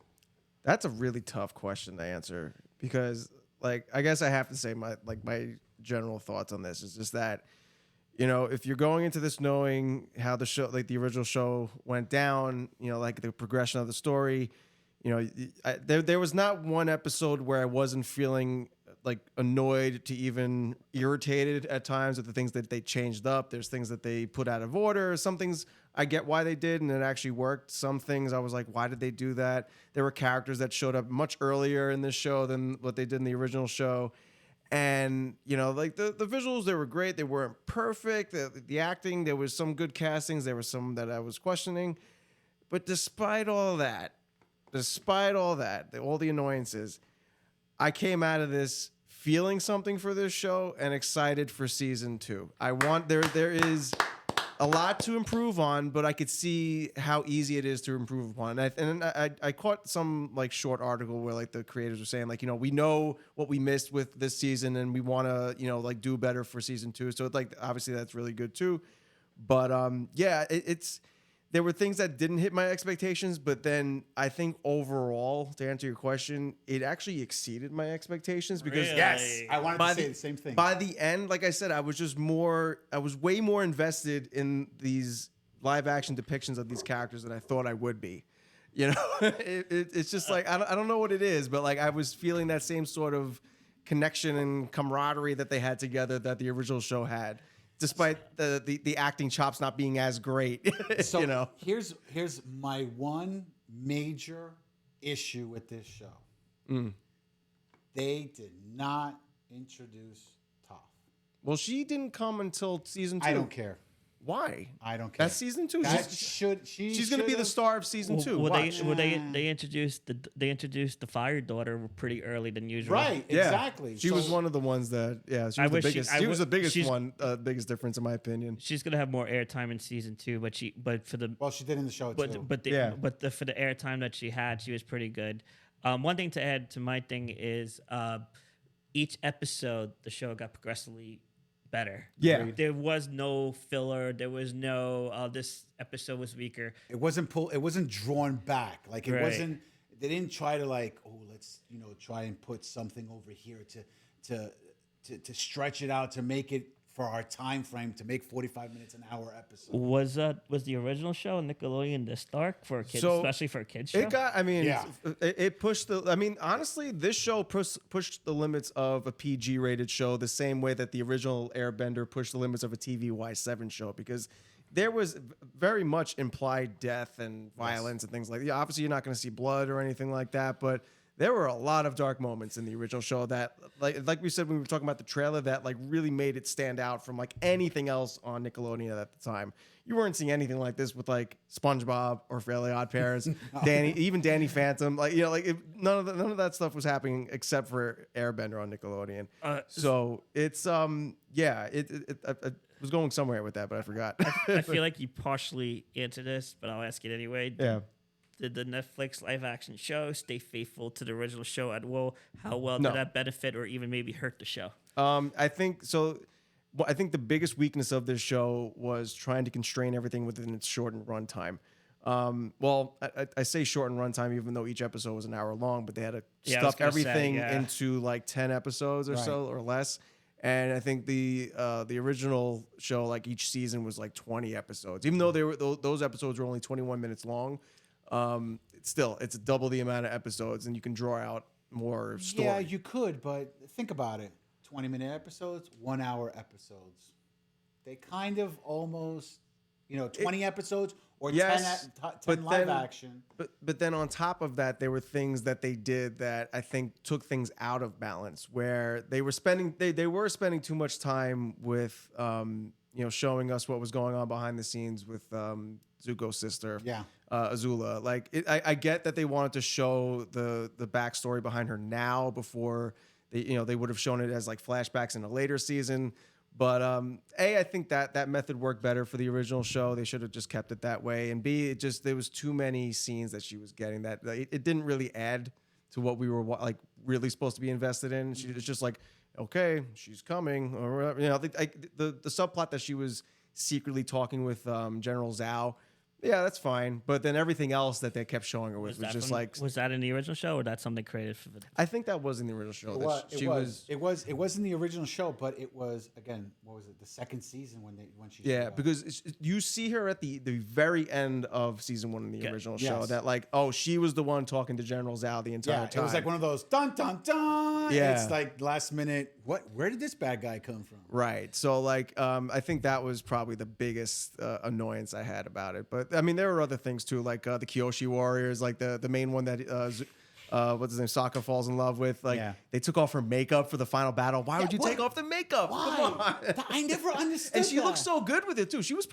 Speaker 3: That's a really tough question to answer because, I guess I have to say my general thoughts on this is just that, if you're going into this knowing how the show, the original show went down, the progression of the story, there was not one episode where I wasn't feeling annoyed to even irritated at times with the things that they changed up. There's things that they put out of order. Some things I get why they did and it actually worked. Some things I was like, why did they do that? There were characters that showed up much earlier in this show than what they did in the original show. And, the visuals, they were great. They weren't perfect. The acting, there was some good castings. There was some that I was questioning. But despite all that, all the annoyances, I came out of this feeling something for this show and excited for season 2. There is a lot to improve on, but I could see how easy it is to improve upon. And I caught some short article where the creators were saying we know what we missed with this season and we want to do better for season 2. So obviously that's really good too. But there were things that didn't hit my expectations, but then I think overall, to answer your question, it actually exceeded my expectations because
Speaker 2: Really?
Speaker 1: Yes, I wanted to say the same thing.
Speaker 3: by the end, like I said, I was way more invested in these live action depictions of these characters than I thought I would be. It's just I don't know what it is, but I was feeling that same sort of connection and camaraderie that they had together that the original show had. Despite the acting chops not being as great,
Speaker 1: So here's my one major issue with this show. They did not introduce Toph.
Speaker 3: Well, she didn't come until season 2.
Speaker 1: I don't care.
Speaker 3: Why?
Speaker 1: I don't care.
Speaker 3: That's season 2. She's going to be the star of season 2. Watch.
Speaker 2: They introduced the Fire Daughter pretty early than usual.
Speaker 1: Right,
Speaker 3: Yeah.
Speaker 1: exactly.
Speaker 3: She was one of the ones that, she was the biggest biggest difference in my opinion.
Speaker 2: She's gonna have more airtime in season 2, but she
Speaker 1: did in the show too.
Speaker 2: For the airtime that she had, she was pretty good. One thing to add to my thing is each episode the show got progressively better.
Speaker 3: Yeah.
Speaker 2: There was no filler. There was no this episode was weaker.
Speaker 1: It wasn't drawn back. It
Speaker 2: Right.
Speaker 1: wasn't. They didn't try to let's try and put something over here to stretch it out to make it for our time frame to make 45 minutes an hour episode.
Speaker 2: Was the original show Nickelodeon this dark for a kid,
Speaker 3: So,
Speaker 2: especially for a kid's show?
Speaker 3: It got.
Speaker 1: Yeah.
Speaker 3: It pushed the. Honestly, this show pushed the limits of a PG-rated show the same way that the original Airbender pushed the limits of a TVY7 show because there was very much implied death and violence and things like that. Obviously, you're not going to see blood or anything like that, but there were a lot of dark moments in the original show that, like we said when we were talking about the trailer, that really made it stand out from anything else on Nickelodeon at the time. You weren't seeing anything like this with SpongeBob or Fairly Odd Parents, Danny Phantom. None of that stuff was happening except for Airbender on Nickelodeon. So it's it was going somewhere with that, but I forgot.
Speaker 2: I feel like you partially answered this, but I'll ask it anyway.
Speaker 3: Yeah.
Speaker 2: Did the Netflix live action show stay faithful to the original show at will? How well
Speaker 3: No.
Speaker 2: did that benefit or even maybe hurt the show?
Speaker 3: I think so. Well, I think the biggest weakness of this show was trying to constrain everything within its shortened runtime. Well, I say shortened runtime, even though each episode was an hour long, but they had to
Speaker 2: Yeah, I was
Speaker 3: stuff
Speaker 2: gonna say,
Speaker 3: into
Speaker 2: yeah.
Speaker 3: like 10 episodes or
Speaker 1: Right.
Speaker 3: so or less. And I think the original show, like each season was like 20 episodes, even though they were those episodes were only 21 minutes long. It's double the amount of episodes, and you can draw out more story.
Speaker 1: Yeah, you could, but think about it. 20-minute episodes, 1 hour episodes. They kind of almost, 20 episodes or
Speaker 3: Yes,
Speaker 1: 10
Speaker 3: but
Speaker 1: live
Speaker 3: then-
Speaker 1: action.
Speaker 3: But then on top of that, there were things that they did that I think took things out of balance, where they were spending too much time with showing us what was going on behind the scenes with Zuko's sister,
Speaker 1: Yeah.
Speaker 3: Azula. Like I get that they wanted to show the backstory behind her now before they would have shown it as like flashbacks in a later season. But I think that method worked better for the original show. They should have just kept it that way. And B, there was too many scenes that she was getting that it didn't really add to what we were like really supposed to be invested in. It's just like, okay, she's coming, or whatever. The subplot that she was secretly talking with General Zhao. Yeah, that's fine. But then everything else that they kept showing her with was just like.
Speaker 2: Was that in the original show or that's something created for the?
Speaker 3: I think that was in the original show.
Speaker 1: It was in the original show, but it was, again, what was it? The second season when she showed
Speaker 3: Yeah,
Speaker 1: up.
Speaker 3: because you see her at the very end of season 1 in the original show.
Speaker 1: Yes.
Speaker 3: That like, oh, she was the one talking to General Zhao the entire time.
Speaker 1: It was like one of those dun dun dun.
Speaker 3: Yeah.
Speaker 1: It's like last minute. Where did this bad guy come from?
Speaker 3: Right. So like, I think that was probably the biggest annoyance I had about it. But I mean, there were other things too, like the Kyoshi Warriors, like the main one that what's his name, Sokka falls in love with. Like they took off her makeup for the final battle. Why would you take off the makeup?
Speaker 1: Why?
Speaker 3: Come on.
Speaker 1: I never understood.
Speaker 3: And she
Speaker 1: that.
Speaker 3: looked so good with it too. She looked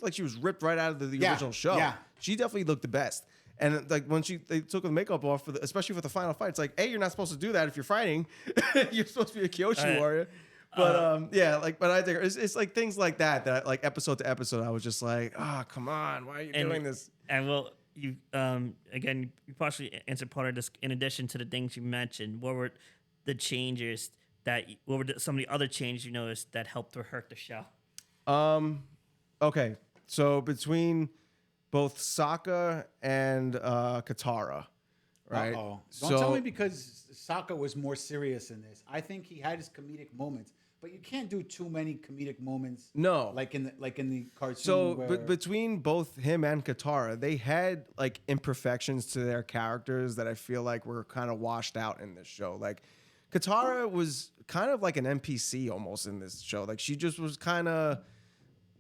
Speaker 3: like she was ripped right out of the original show.
Speaker 1: Yeah.
Speaker 3: She definitely looked the best. And like when they took the makeup off, especially for the final fight, it's like, hey, you're not supposed to do that if you're fighting. You're supposed to be a Kyoshi warrior. But but I think it's like things like that like episode to episode, I was just like, come on, why are you doing this?
Speaker 2: And well, you again, you partially answered part of this. In addition to the things you mentioned, what were the changes what were some of the other changes you noticed that helped or hurt the show?
Speaker 3: Okay, so between both Sokka and Katara, right?
Speaker 1: Uh-oh. Don't tell me because Sokka was more serious in this. I think he had his comedic moments, but you can't do too many comedic moments.
Speaker 3: No,
Speaker 1: like in the cartoon.
Speaker 3: So,
Speaker 1: where...
Speaker 3: but between both him and Katara, they had like imperfections to their characters that I feel like were kind of washed out in this show. Like Katara was kind of like an NPC almost in this show. Like she just was kind of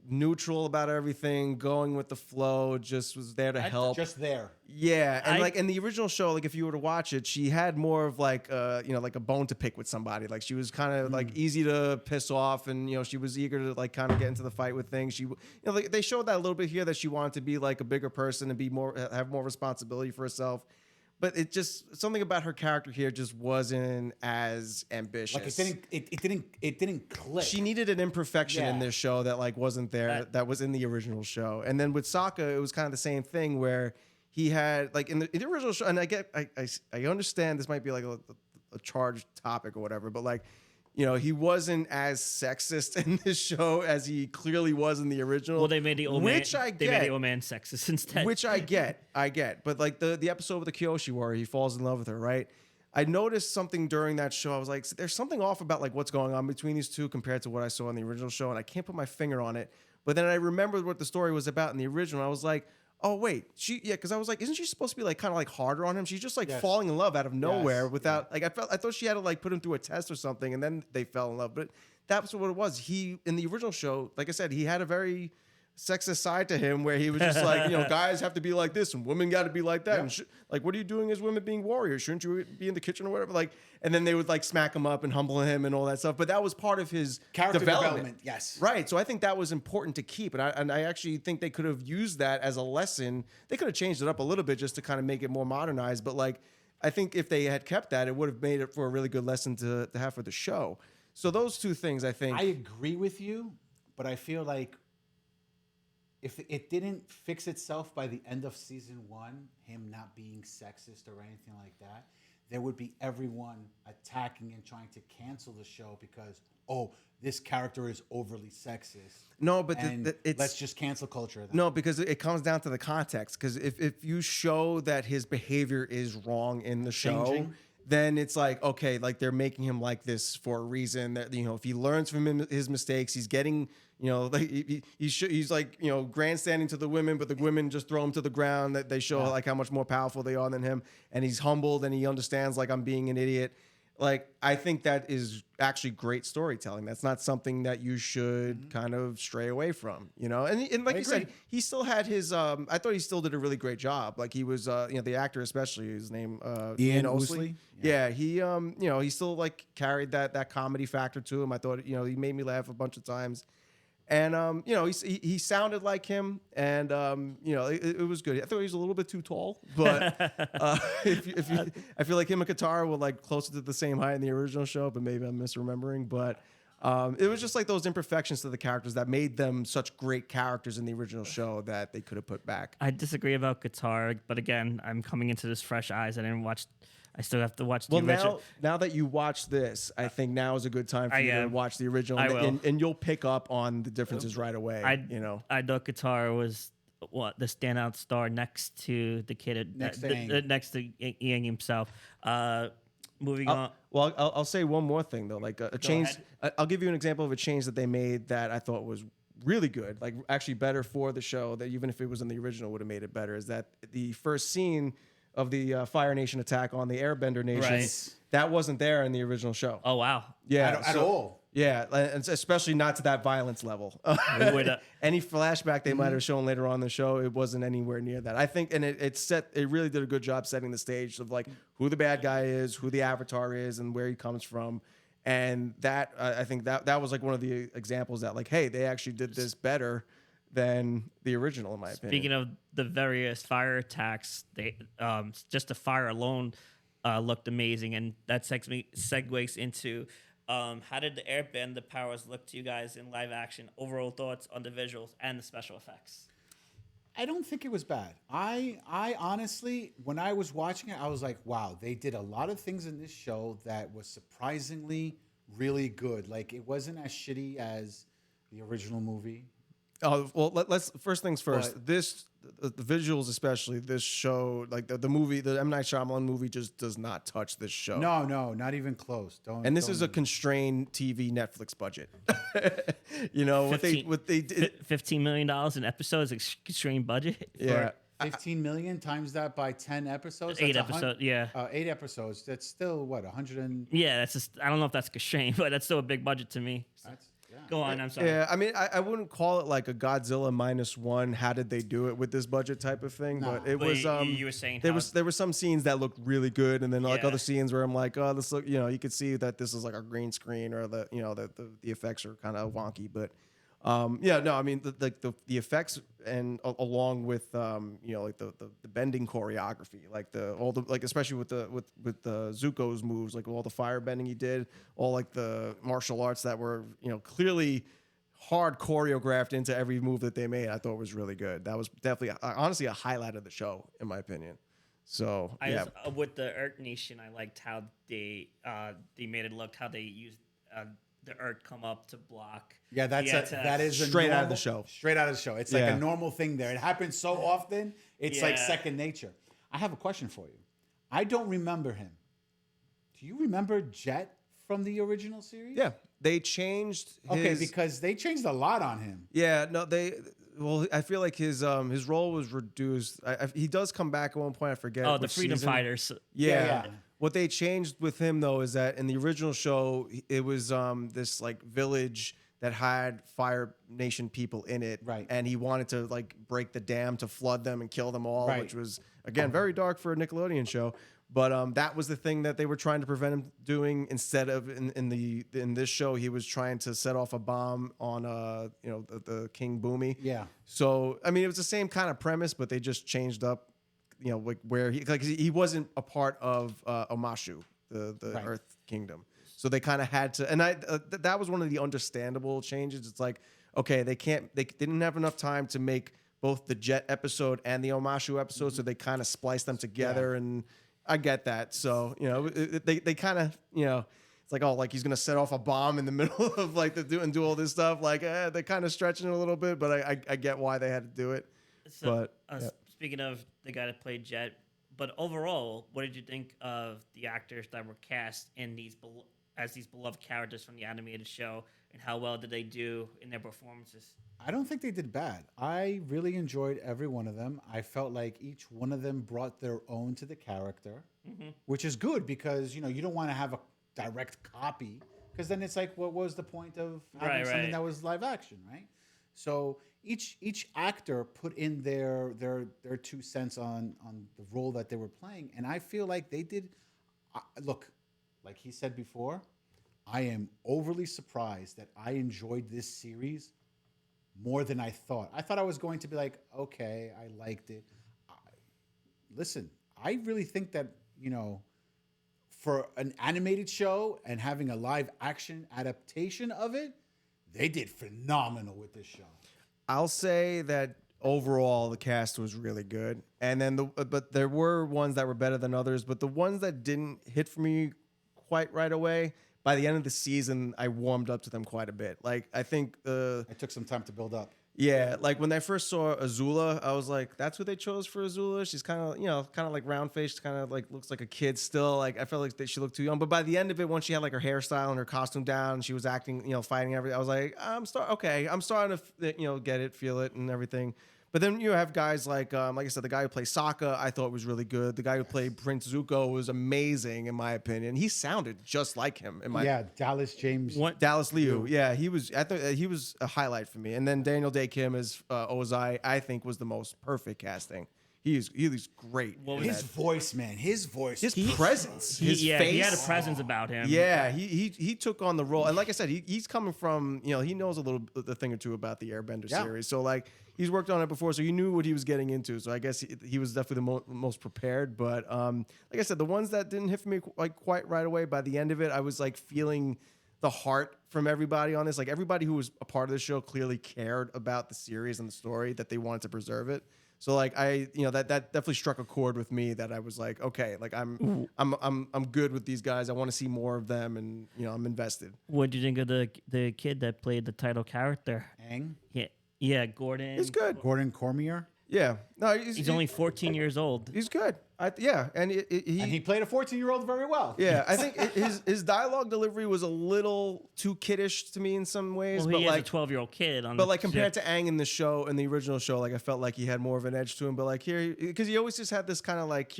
Speaker 3: neutral about everything, going with the flow, just was there to help.
Speaker 1: Just there.
Speaker 3: Yeah, and like in the original show, like if you were to watch it, she had more of like like a bone to pick with somebody. Like she was kind of like easy to piss off, and she was eager to like kind of get into the fight with things. She like they showed that a little bit here, that she wanted to be like a bigger person and have more responsibility for herself. But it just something about her character here just wasn't as ambitious.
Speaker 1: Like it didn't click.
Speaker 3: She needed an imperfection in
Speaker 1: Yeah.
Speaker 3: this show that like wasn't there, that was in the original show. And then with Sokka, it was kind of the same thing where he had like in the original show, and I understand this might be like a charged topic or whatever, but like he wasn't as sexist in this show as he clearly was in the original.
Speaker 2: Well, they made the old man. They made the old man sexist instead.
Speaker 3: Which I get. But like the episode with the Kyoshi Warrior, he falls in love with her, right? I noticed something during that show. I was like, there's something off about like what's going on between these two compared to what I saw in the original show, and I can't put my finger on it. But then I remembered what the story was about in the original. I was like, oh wait, because I was like, isn't she supposed to be like kind of like harder on him? She's just like falling in love out of nowhere without like I thought she had to like put him through a test or something, and then they fell in love. But that's what it was. He in the original show, like I said, he had a very sexist side to him where he was just like, guys have to be like this and women got to be like that. And like, what are you doing as women being warriors? Shouldn't you be in the kitchen or whatever? Like, and then they would like smack him up and humble him and all that stuff. But that was part of his
Speaker 1: character development. Yes.
Speaker 3: Right. So I think that was important to keep. And I actually think they could have used that as a lesson. They could have changed it up a little bit just to kind of make it more modernized. But like, I think if they had kept that, it would have made it for a really good lesson to have for the show. So those two things, I think.
Speaker 1: I agree with you, but I feel like if it didn't fix itself by the end of season 1, him not being sexist or anything like that, there would be everyone attacking and trying to cancel the show because, oh, this character is overly sexist.
Speaker 3: No, but
Speaker 1: it's let's just cancel culture. Then.
Speaker 3: No, because it comes down to the context. Because if you show that his behavior is wrong in the show,
Speaker 1: Changing.
Speaker 3: then it's like, okay, like they're making him like this for a reason. That, you know, if he learns from his mistakes, he's getting, you know, like he's like, you know, grandstanding to the women, but the women just throw him to the ground. That they show like how much more powerful they are than him, and he's humbled and he understands like I'm being an idiot. Like, I think that is actually great storytelling. That's not something that you should kind of stray away from, you know? And like you said, he still had his, I thought he still did a really great job. Like he was, you know, the actor, especially his name,
Speaker 1: Ian Ousley.
Speaker 3: Yeah. He, you know, he still like carried that comedy factor to him. I thought, you know, he made me laugh a bunch of times. And, you know, he sounded like him, and, you know, it was good. I thought he was a little bit too tall, but I feel like him and Katara were like closer to the same height in the original show, but maybe I'm misremembering. But it was just like those imperfections to the characters that made them such great characters in the original show that they could have put back.
Speaker 2: I disagree about Katara, but again, I'm coming into this fresh eyes. I still have to watch the original.
Speaker 3: Well, now that you watch this, I think now is a good time for you to watch the original, and you'll pick up on the differences right away.
Speaker 2: I know Katara was the standout star next to the kid next to Aang himself. Moving on.
Speaker 3: Well, I'll say one more thing though, like a change. I'll give you an example of a change that they made that I thought was really good, like actually better for the show. That even if it was in the original, would have made it better. Is that the first scene of the Fire Nation attack on the Airbender Nation, that wasn't there in the original show.
Speaker 2: Oh, wow.
Speaker 3: Yeah.
Speaker 1: At all.
Speaker 3: Yeah, and especially not to that violence level. Any flashback they might have shown later on in the show, it wasn't anywhere near that. I think, and it really did a good job setting the stage of like who the bad guy is, who the Avatar is, and where he comes from. And that, I think that was like one of the examples that like, hey, they actually did this better than the original, in my opinion.
Speaker 2: Speaking of the various fire attacks, they just the fire alone looked amazing, and that segues into how did the Airbender powers look to you guys in live action? Overall thoughts on the visuals and the special effects?
Speaker 1: I don't think it was bad. I honestly, when I was watching it, I was like, wow, they did a lot of things in this show that was surprisingly really good. Like, it wasn't as shitty as the original movie.
Speaker 3: Oh, well, let's first things first. The visuals, especially this show, like the movie, the M. Night Shyamalan movie, just does not touch this show.
Speaker 1: No, not even close.
Speaker 3: And this is a constrained TV Netflix budget. You know what they did.
Speaker 2: $15 million an episode is a constrained budget.
Speaker 3: Yeah.
Speaker 1: 15 million times that by 10 episodes.
Speaker 2: 8 episodes, yeah.
Speaker 1: 8 episodes. That's still what 100 and.
Speaker 2: Yeah, that's just. I don't know if that's constrained, but that's still a big budget to me. Go on, I'm sorry.
Speaker 3: Yeah, I mean, I wouldn't call it like a Godzilla -1. How did they do it with this budget type of thing?
Speaker 1: No.
Speaker 3: But it was.
Speaker 2: You were saying
Speaker 3: there were some scenes that looked really good, and then like other scenes where I'm like, oh, this look, you know, you could see that this is like a green screen or the effects are kind of wonky, but. Yeah, no, I mean the effects and along with like the bending choreography, like especially with the Zuko's moves, like all the fire bending he did, all like the martial arts that were clearly hard choreographed into every move that they made, I thought was really good. That was definitely honestly a highlight of the show in my opinion. So
Speaker 2: with the Earth Nation, I liked how they made it look, how they used the Earth come up to block.
Speaker 1: Yeah, that is
Speaker 3: straight out of the show.
Speaker 1: Straight out of the show. It's like a normal thing there. It happens so often. It's like second nature. I have a question for you. I don't remember him. Do you remember Jet from the original series?
Speaker 3: Yeah, they changed.
Speaker 1: Because they changed a lot on him.
Speaker 3: Yeah, no, Well, I feel like his role was reduced. He does come back at one point. I forget.
Speaker 2: Oh, the Freedom Fighters.
Speaker 3: Yeah. What they changed with him though is that in the original show, it was this like village that had Fire Nation people in it,
Speaker 1: right?
Speaker 3: And he wanted to like break the dam to flood them and kill them all,
Speaker 1: right.
Speaker 3: Which was again very dark for a Nickelodeon show. But that was the thing that they were trying to prevent him doing. Instead of in this show, he was trying to set off a bomb on the King Boomy.
Speaker 1: Yeah.
Speaker 3: So I mean, it was the same kind of premise, but they just changed up. Like where he wasn't a part of Omashu, the right. Earth Kingdom. So they kind of had to, and that was one of the understandable changes. It's like, okay, they didn't have enough time to make both the Jet episode and the Omashu episode, so they kind of spliced them together, and I get that. So, they kind of, it's like, oh, like he's gonna set off a bomb in the middle of like and do all this stuff. Like, they're kind of stretching it a little bit, but I get why they had to do it.
Speaker 2: So,
Speaker 3: But
Speaker 2: speaking of the guy that played Jet, but overall, what did you think of the actors that were cast in as these beloved characters from the animated show, and how well did they do in their performances?
Speaker 1: I don't think they did bad. I really enjoyed every one of them. I felt like each one of them brought their own to the character, which is good because you don't want to have a direct copy, because then it's like, what was the point of having something that was live action, right? So each actor put in their 2 cents on the role that they were playing, and I feel like they did. Look, like he said before, I am overly surprised that I enjoyed this series more than I thought. I thought I was going to be like, okay, I liked it. Listen, I really think that, for an animated show and having a live action adaptation of it, they did phenomenal with this show.
Speaker 3: I'll say that overall the cast was really good, and then but there were ones that were better than others. But the ones that didn't hit for me quite right away, by the end of the season, I warmed up to them quite a bit. Like, I think
Speaker 1: It took some time to build up.
Speaker 3: yeah, like when I first saw Azula, I was like, that's who they chose for Azula. She's kind of like round faced, kind of like looks like a kid still. Like, I felt like she looked too young. But by the end of it, once she had like her hairstyle and her costume down, she was acting, fighting everything. I was like, I'm starting to get it, feel it, and everything. But then you have guys like I said, the guy who plays Sokka, I thought was really good. The guy who played Prince Zuko was amazing, in my opinion. He sounded just like him.
Speaker 1: Dallas James.
Speaker 3: Dallas Liu. Yeah, he was. I thought he was a highlight for me. And then Daniel Day Kim as Ozai, I think was the most perfect casting. He's great.
Speaker 1: His voice, man. His voice.
Speaker 3: His presence. His face.
Speaker 2: He had a presence about him.
Speaker 3: Yeah, he took on the role. And like I said, he's coming from, he knows a thing or two about the Airbender series. So like, he's worked on it before, so he knew what he was getting into. So I guess he was definitely the most prepared. But like I said, the ones that didn't hit for me like quite right away, by the end of it, I was like feeling the heart from everybody on this. Like, everybody who was a part of the show clearly cared about the series and the story, that they wanted to preserve it. So like, that definitely struck a chord with me, that I was like, okay, like I'm good with these guys. I want to see more of them, and I'm invested.
Speaker 2: What did you think of the kid that played the title character?
Speaker 1: Aang?
Speaker 2: Yeah, Gordon.
Speaker 3: He's good.
Speaker 1: Gordon Cormier?
Speaker 3: Yeah. No,
Speaker 2: He's only 14 years old.
Speaker 3: He's good. And
Speaker 1: he played a 14-year-old very well.
Speaker 3: Yeah, I think his dialogue delivery was a little too kiddish to me in some ways.
Speaker 2: Well,
Speaker 3: but
Speaker 2: he
Speaker 3: like
Speaker 2: has a 12-year-old kid on.
Speaker 3: But like, compared to Aang in the original show, like I felt like he had more of an edge to him. But like here, because he always just had this kind of like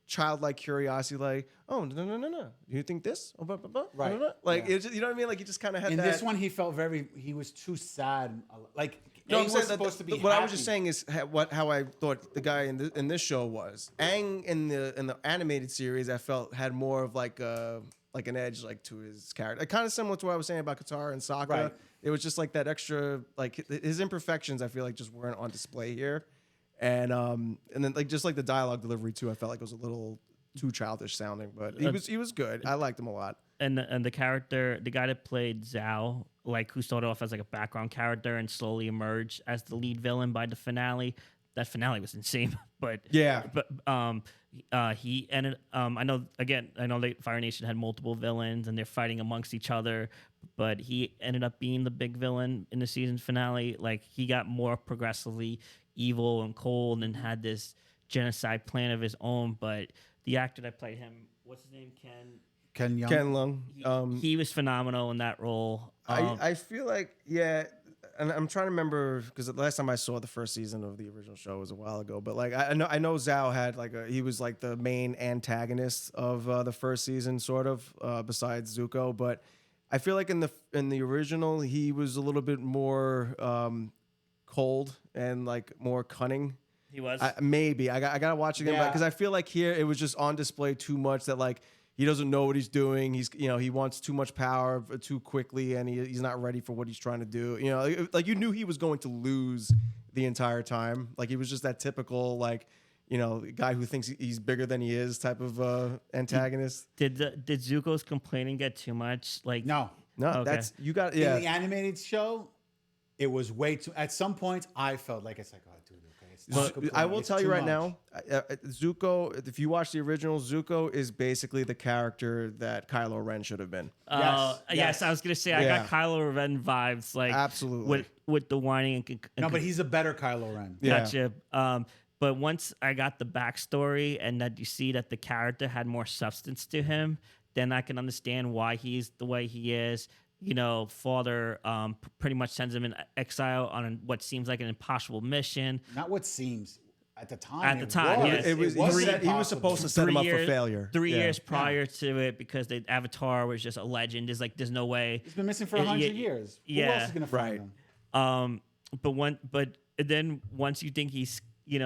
Speaker 3: childlike curiosity, like, oh no, you think this? Oh,
Speaker 1: Right.
Speaker 3: Like, you know what I mean? Like, he just kind of had
Speaker 1: In
Speaker 3: that.
Speaker 1: this one, he felt he was too sad. Like,
Speaker 3: No,
Speaker 1: Aang was supposed to be
Speaker 3: what
Speaker 1: happy.
Speaker 3: I was just saying is how I thought the guy in this show was. Aang in the animated series, I felt had more of like an edge like to his character. Kind of similar to what I was saying about Katara and Sokka.
Speaker 1: Right.
Speaker 3: It was just like that extra, like his imperfections, I feel like just weren't on display here. And then like just like the dialogue delivery too, I felt like it was a little too childish sounding, but he was good. I liked him a lot.
Speaker 2: And the character, the guy that played Zhao, like, who started off as like a background character and slowly emerged as the lead villain by the finale. That finale was insane, but
Speaker 3: Yeah.
Speaker 2: he ended. I know that Fire Nation had multiple villains and they're fighting amongst each other, but he ended up being the big villain in the season finale. Like, he got more progressively evil and cold and had this genocide plan of his own. But the actor that played him, what's his name,
Speaker 1: Ken Young.
Speaker 3: Ken Lung.
Speaker 2: he was phenomenal in that role.
Speaker 3: I feel like, yeah, and I'm trying to remember, because the last time I saw the first season of the original show was a while ago. But like, I know Zhao had like he was like the main antagonist of the first season, sort of, besides Zuko. But I feel like in the original, he was a little bit more cold and like more cunning.
Speaker 2: He was.
Speaker 3: Maybe I gotta watch it again, because I feel like here it was just on display too much, that like, he doesn't know what he's doing. He wants too much power too quickly, and he's not ready for what he's trying to do. Like you knew he was going to lose the entire time. Like, he was just that typical, like, guy who thinks he's bigger than he is type of antagonist.
Speaker 2: Did Zuko's complaining get too much? Like,
Speaker 1: No.
Speaker 3: No,
Speaker 2: Okay.
Speaker 3: that's, you got,
Speaker 1: In the animated show, it was way too. At some points, I felt like it's like, oh, dude, okay. It's not
Speaker 3: But I will
Speaker 1: it's
Speaker 3: tell you
Speaker 1: too
Speaker 3: right
Speaker 1: much.
Speaker 3: now, Zuko, if you watch the original, Zuko is basically the character that Kylo Ren should have been.
Speaker 2: Yes, I was gonna say I
Speaker 3: Yeah.
Speaker 2: got Kylo Ren vibes, like
Speaker 3: Absolutely.
Speaker 2: with the whining.
Speaker 1: No, but he's a better Kylo Ren.
Speaker 3: Yeah.
Speaker 2: Gotcha. But once I got the backstory and that you see that the character had more substance to him, then I can understand why he's the way he is. You know, father pretty much sends him in exile on what seems like an impossible mission.
Speaker 1: Not what seems at the time.
Speaker 2: At the time, yes.
Speaker 3: It was, he was supposed to set him up for failure.
Speaker 2: 3
Speaker 3: Yeah.
Speaker 2: years prior to it, because the Avatar was just a legend. There's no way.
Speaker 1: He's been missing for 100 years. Who else is gonna find him?
Speaker 2: But then once you think he's he,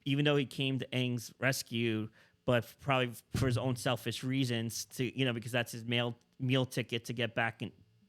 Speaker 2: even though he came to Aang's rescue, but probably for his own selfish reasons, to because that's his meal ticket to get back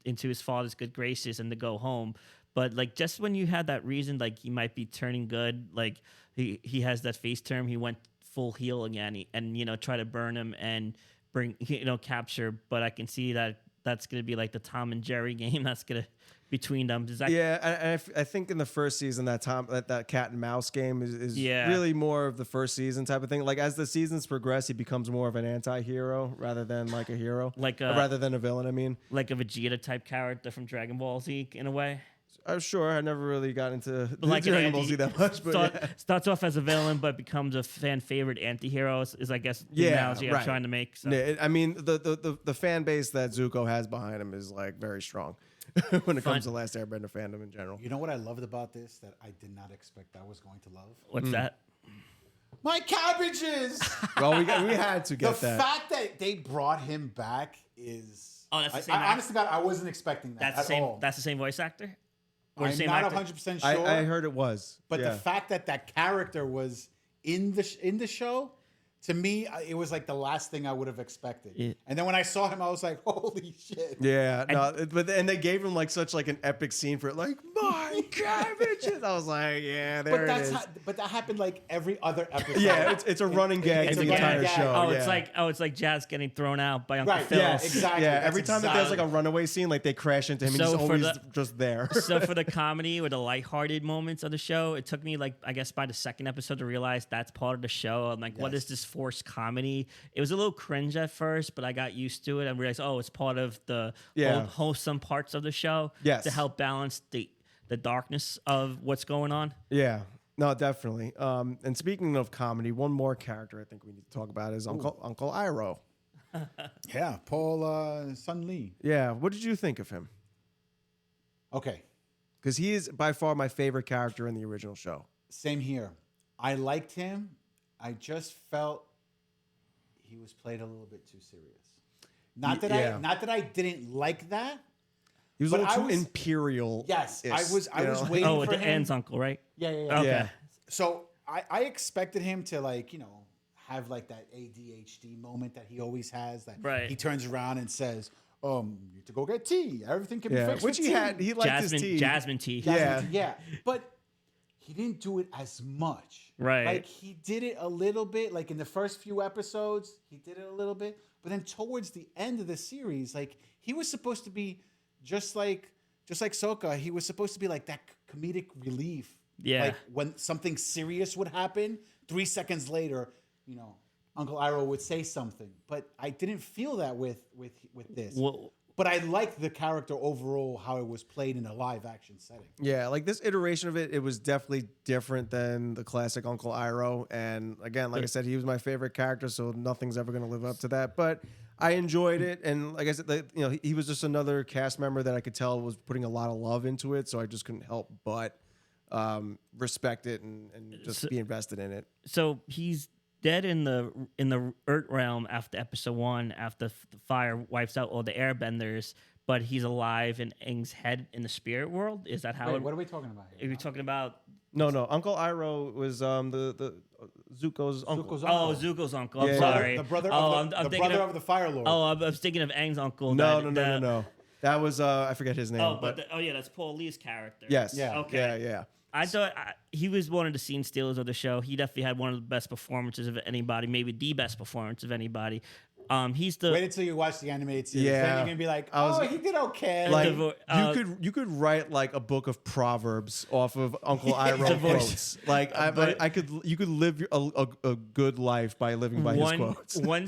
Speaker 2: into his father's good graces and to go home. But like, just when you had that reason, like he might be turning good, like he has that face turn, he went full heel again, and try to burn him and bring capture. But I can see that that's gonna be like the Tom and Jerry game that's gonna between them.
Speaker 3: And I think in the first season that cat and mouse game is really more of the first season type of thing. Like as the seasons progress, he becomes more of an anti-hero rather than like a hero, rather than a villain. I mean,
Speaker 2: like a Vegeta type character from Dragon Ball Z in a way.
Speaker 3: I'm sure I never really got into
Speaker 2: like
Speaker 3: Dragon Ball Z that much, but
Speaker 2: starts off as a villain but becomes a fan favorite anti-hero is I guess the analogy I'm trying to make. So.
Speaker 3: Yeah, I mean the fan base that Zuko has behind him is like very strong when it comes to Last Airbender fandom in general.
Speaker 1: You know what I loved about this that I did not expect I was going to love?
Speaker 2: What's that?
Speaker 1: My cabbages.
Speaker 3: Well, we had to get
Speaker 1: the
Speaker 3: that.
Speaker 1: fact that they brought him back is.
Speaker 2: Oh, that's the same.
Speaker 1: Honestly, God, I wasn't expecting that at all.
Speaker 2: That's the same voice actor. Or
Speaker 1: I'm
Speaker 2: same
Speaker 1: not
Speaker 2: actor?
Speaker 1: 100% sure.
Speaker 3: I heard it was,
Speaker 1: But the fact that character was in the show, to me, it was like the last thing I would have expected.
Speaker 2: Yeah.
Speaker 1: And then when I saw him, I was like, "Holy shit!"
Speaker 3: Yeah, but they gave him like such like an epic scene for it, like my cabbages. I was like, yeah, there it is.
Speaker 1: But that happened like every other episode.
Speaker 3: Yeah, it's a running gag in the entire show.
Speaker 2: Oh,
Speaker 3: yeah.
Speaker 2: it's like Jazz getting thrown out by Uncle
Speaker 1: Right,
Speaker 2: Phil.
Speaker 1: yeah, exactly.
Speaker 3: Yeah, every time that there's like a runaway scene, like they crash into him, and he's always just there.
Speaker 2: So for the comedy or the lighthearted moments of the show, it took me like I guess by the second episode to realize that's part of the show. I'm like, what is this forced comedy? It was a little cringe at first, but I got used to it and realized, it's part of the wholesome parts of the show to help balance the darkness of what's going on.
Speaker 3: Yeah, no, definitely. And speaking of comedy, one more character I think we need to talk about is Uncle Iroh.
Speaker 1: Yeah, Paul Sun Lee.
Speaker 3: Yeah, what did you think of him?
Speaker 1: Okay.
Speaker 3: Because he is by far my favorite character in the original show.
Speaker 1: Same here. I liked him. I just felt he was played a little bit too serious. Not that I didn't like that.
Speaker 3: He was a little too imperial.
Speaker 1: Yes, I was waiting for
Speaker 2: with the
Speaker 1: him.
Speaker 2: Ann's uncle, right?
Speaker 1: Yeah.
Speaker 2: Okay.
Speaker 3: Yeah.
Speaker 1: So I expected him to have like that ADHD moment that he always has. That he turns around and says, you need to go get tea. Everything can be fixed
Speaker 3: which
Speaker 1: with
Speaker 3: he
Speaker 1: tea.
Speaker 3: had. He liked his tea.
Speaker 2: Jasmine tea.
Speaker 1: Yeah. But he didn't do it as much.
Speaker 2: Right.
Speaker 1: Like he did it a little bit. Like in the first few episodes, he did it a little bit. But then towards the end of the series, like he was supposed to be just like Sokka, he was supposed to be like that comedic relief.
Speaker 2: Yeah.
Speaker 1: Like when something serious would happen, 3 seconds later, Uncle Iroh would say something. But I didn't feel that with this.
Speaker 2: Well,
Speaker 1: but I liked the character overall, how it was played in a live action setting.
Speaker 3: Yeah, like this iteration of it was definitely different than the classic Uncle Iroh. And again, like I said, he was my favorite character, so nothing's ever going to live up to that. But I enjoyed it, and like I said, he was just another cast member that I could tell was putting a lot of love into it, so I just couldn't help but respect it and just be invested in it.
Speaker 2: So he's dead in the Earth realm after episode 1, after the fire wipes out all the airbenders, but he's alive in Aang's head in the spirit world. Is that how?
Speaker 1: Wait, what are we talking about here?
Speaker 2: Are you talking about?
Speaker 3: No. Uncle Iroh was the Zuko's uncle.
Speaker 2: Oh, Zuko's uncle. I'm
Speaker 3: Yeah.
Speaker 2: sorry.
Speaker 1: The brother
Speaker 2: I'm
Speaker 1: of
Speaker 2: thinking
Speaker 1: the Fire Lord.
Speaker 2: Oh, I was thinking of Aang's uncle.
Speaker 3: No. That was I forget his name.
Speaker 2: Oh, that's Paul Lee's character.
Speaker 3: Yes.
Speaker 1: Yeah.
Speaker 2: Okay.
Speaker 3: Yeah.
Speaker 2: I thought he was one of the scene stealers of the show. He definitely had one of the best performances of anybody, maybe the best performance of anybody. He's the
Speaker 1: Wait until you watch the animated series. Then
Speaker 3: Yeah.
Speaker 1: you're gonna be like,
Speaker 3: I was-
Speaker 1: oh, he did okay.
Speaker 3: Like
Speaker 2: vo-
Speaker 3: you could write like a book of proverbs off of Uncle
Speaker 2: The
Speaker 3: Iroh
Speaker 2: voice.
Speaker 3: quotes. Like
Speaker 2: But-
Speaker 3: you could live a good life by living by his quotes.
Speaker 2: One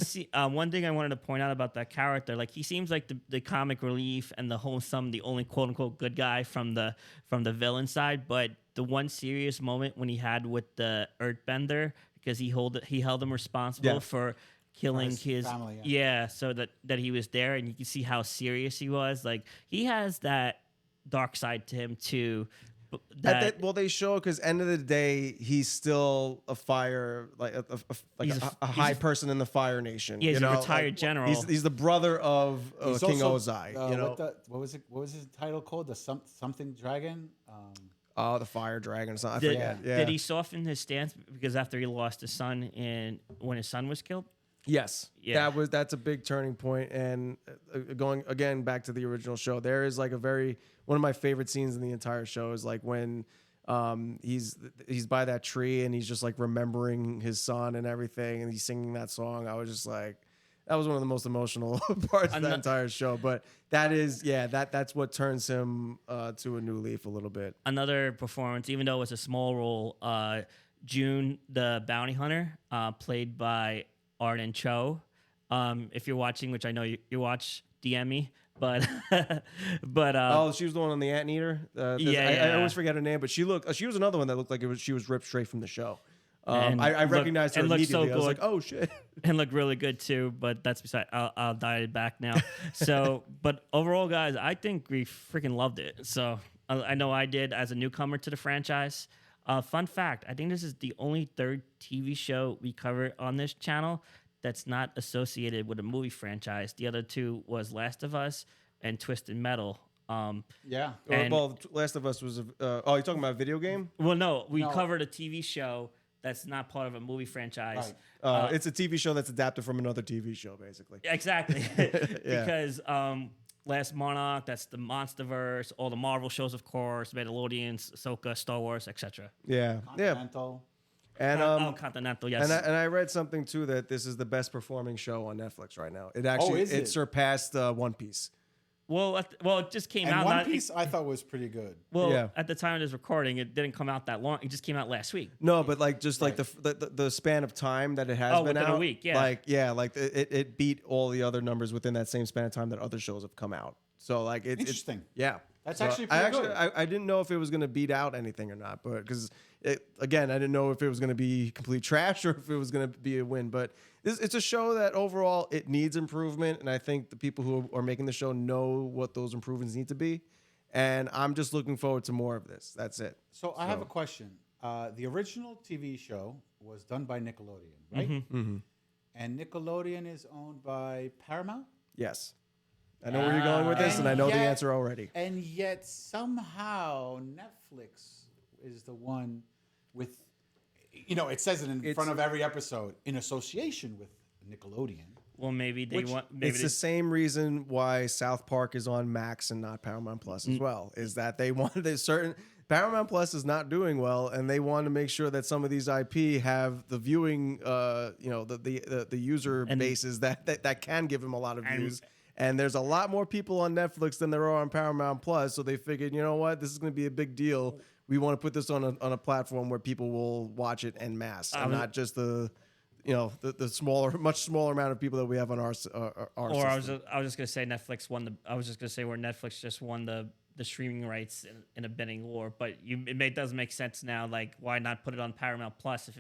Speaker 2: thing I wanted to point out about that character, like he seems like the comic relief and the wholesome, the only quote unquote good guy from the villain side. But the one serious moment when he had with the Earthbender, because he held him responsible
Speaker 3: Yeah.
Speaker 2: for killing
Speaker 1: his
Speaker 2: his
Speaker 1: family,
Speaker 2: so that he was there, and you can see how serious he was. Like he has that dark side to him too.
Speaker 3: Well, they show because end of the day, he's still a fire a high person in the Fire Nation.
Speaker 2: Yeah, he's
Speaker 3: you
Speaker 2: a
Speaker 3: know?
Speaker 2: retired
Speaker 3: Like,
Speaker 2: general.
Speaker 3: He's the brother of
Speaker 1: He's
Speaker 3: King
Speaker 1: also,
Speaker 3: Ozai. You know,
Speaker 1: what was his title called? The something dragon.
Speaker 3: the Fire Dragon or something. I forget. Yeah.
Speaker 2: Did he soften his stance because after he lost his son and when his son was killed?
Speaker 3: Yes,
Speaker 2: Yeah.
Speaker 3: that's a big turning point. And going again back to the original show, there is like one of my favorite scenes in the entire show is like when he's by that tree and he's just like remembering his son and everything, and he's singing that song. I was just like, that was one of the most emotional parts of that entire show. But that's what turns him to a new leaf a little bit.
Speaker 2: Another performance, even though it was a small role, June the bounty hunter, played by Arden Cho. If you're watching, which I know you watch, DM me. But
Speaker 3: She was the one on the Anteater.
Speaker 2: Yeah.
Speaker 3: I always forget her name, but she was another one that looked like she was ripped straight from the show.
Speaker 2: And
Speaker 3: I recognized her
Speaker 2: and looked
Speaker 3: immediately.
Speaker 2: so
Speaker 3: I was
Speaker 2: good.
Speaker 3: like, oh shit.
Speaker 2: and look really good too, but that's beside. I'll dial it back now. So, but overall, guys, I think we freaking loved it. So I know I did as a newcomer to the franchise. Fun fact: I think this is the only third TV show we cover on this channel that's not associated with a movie franchise. The other two was Last of Us and Twisted Metal.
Speaker 1: Yeah.
Speaker 2: And-
Speaker 3: Well, Last of Us was you're talking about a video game?
Speaker 2: Well, no, we
Speaker 1: No.
Speaker 2: covered a TV show that's not part of a movie franchise.
Speaker 1: Right.
Speaker 3: It's a TV show that's adapted from another TV show, basically.
Speaker 2: Exactly. Because Last Monarch, that's the Monsterverse, all the Marvel shows, of course, Mandalorians, Ahsoka, Star Wars, etc.
Speaker 3: Yeah.
Speaker 1: Continental.
Speaker 3: And
Speaker 2: Continental, yes.
Speaker 3: and I read something too that this is the best performing show on Netflix right now. It actually
Speaker 1: is it?
Speaker 3: surpassed One Piece.
Speaker 2: Well, it just came
Speaker 1: And
Speaker 2: out.
Speaker 1: One Piece, I thought was pretty good.
Speaker 2: Well,
Speaker 3: Yeah.
Speaker 2: at the time of this recording, it didn't come out that long. It just came out last week.
Speaker 3: No, but like just like the span of time that it has been
Speaker 2: within
Speaker 3: out,
Speaker 2: a week, yeah.
Speaker 3: It beat all the other numbers within that same span of time that other shows have come out. So like it's
Speaker 1: Interesting.
Speaker 3: Yeah,
Speaker 1: That's
Speaker 3: So
Speaker 1: actually pretty good.
Speaker 3: I didn't know if it was going to beat out anything or not, but because again, I didn't know if it was going to be complete trash or if it was going to be a win. But it's a show that overall it needs improvement, and I think the people who are making the show know what those improvements need to be. And I'm just looking forward to more of this. That's it.
Speaker 1: So I have a question. The original TV show was done by Nickelodeon, right?
Speaker 3: Mm-hmm.
Speaker 1: And Nickelodeon is owned by Paramount?
Speaker 3: Yes. I know where you're going with this, and I know the
Speaker 1: yet-
Speaker 3: answer already.
Speaker 1: And yet somehow Netflix is the one with, it says it in front of every episode, in association with Nickelodeon.
Speaker 2: Well, maybe they
Speaker 1: Which-
Speaker 2: want. Maybe
Speaker 3: It's the same reason why South Park is on Max and not Paramount Plus as well. Is that they wanted a certain Paramount Plus is not doing well, and they want to make sure that some of these IP have the viewing, the user bases that can give them a lot of views. And there's a lot more people on Netflix than there are on Paramount Plus, so they figured, you know what, this is going to be a big deal. We want to put this on a platform where people will watch it en masse, and not just the much smaller amount of people that we have on our
Speaker 2: Or
Speaker 3: system.
Speaker 2: I was just gonna say Netflix won the. I was just gonna say where Netflix just won the streaming rights in a bidding war. But it does make sense now. Like, why not put it on Paramount Plus if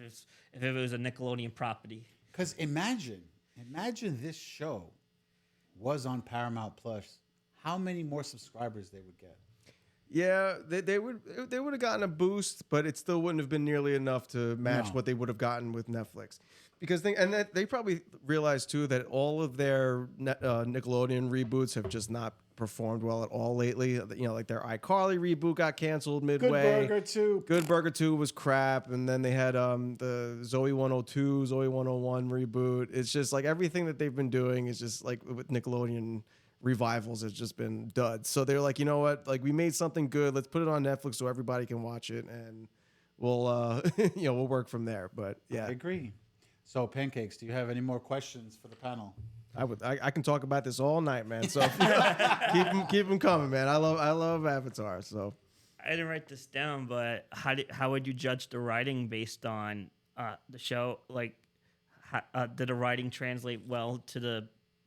Speaker 2: it was a Nickelodeon property?
Speaker 1: Because imagine this show was on Paramount Plus, how many more subscribers they would get.
Speaker 3: Yeah, they would have gotten a boost, but it still wouldn't have been nearly enough to match
Speaker 1: No.
Speaker 3: what they would have gotten with Netflix. Because they probably realized too that all of their Nickelodeon reboots have just not performed well at all lately. Like their iCarly reboot got canceled midway.
Speaker 1: Good Burger too.
Speaker 3: Good Burger 2 was crap, and then they had the Zoe 102, Zoe 101 reboot. It's just like everything that they've been doing is just like with Nickelodeon revivals has just been duds. So they're like, you know what? Like we made something good. Let's put it on Netflix so everybody can watch it, and we'll we'll work from there. But yeah,
Speaker 1: I agree. So Pancakes, do you have any more questions for the panel?
Speaker 3: I can talk about this all night, man. So keep them coming, man. I love Avatar. So
Speaker 2: I didn't write this down, but how would you judge the writing based on the show? Like, did the writing translate well to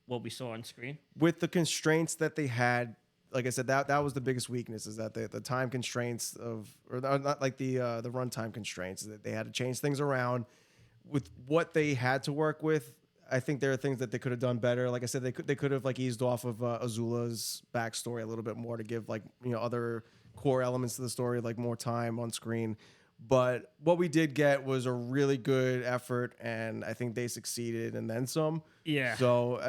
Speaker 2: what we saw on screen?
Speaker 3: with the constraints that they had, like I said, that was the biggest weakness, is that the time constraints or not like the runtime constraints, that they had to change things around with what they had to work with. I think there are things that they could have done better. Like I said, they could have like eased off of Azula's backstory a little bit more to give like, you know, other core elements to the story, like more time on screen. But what we did get was a really good effort, and I think they succeeded and then some.
Speaker 2: Yeah.
Speaker 3: So,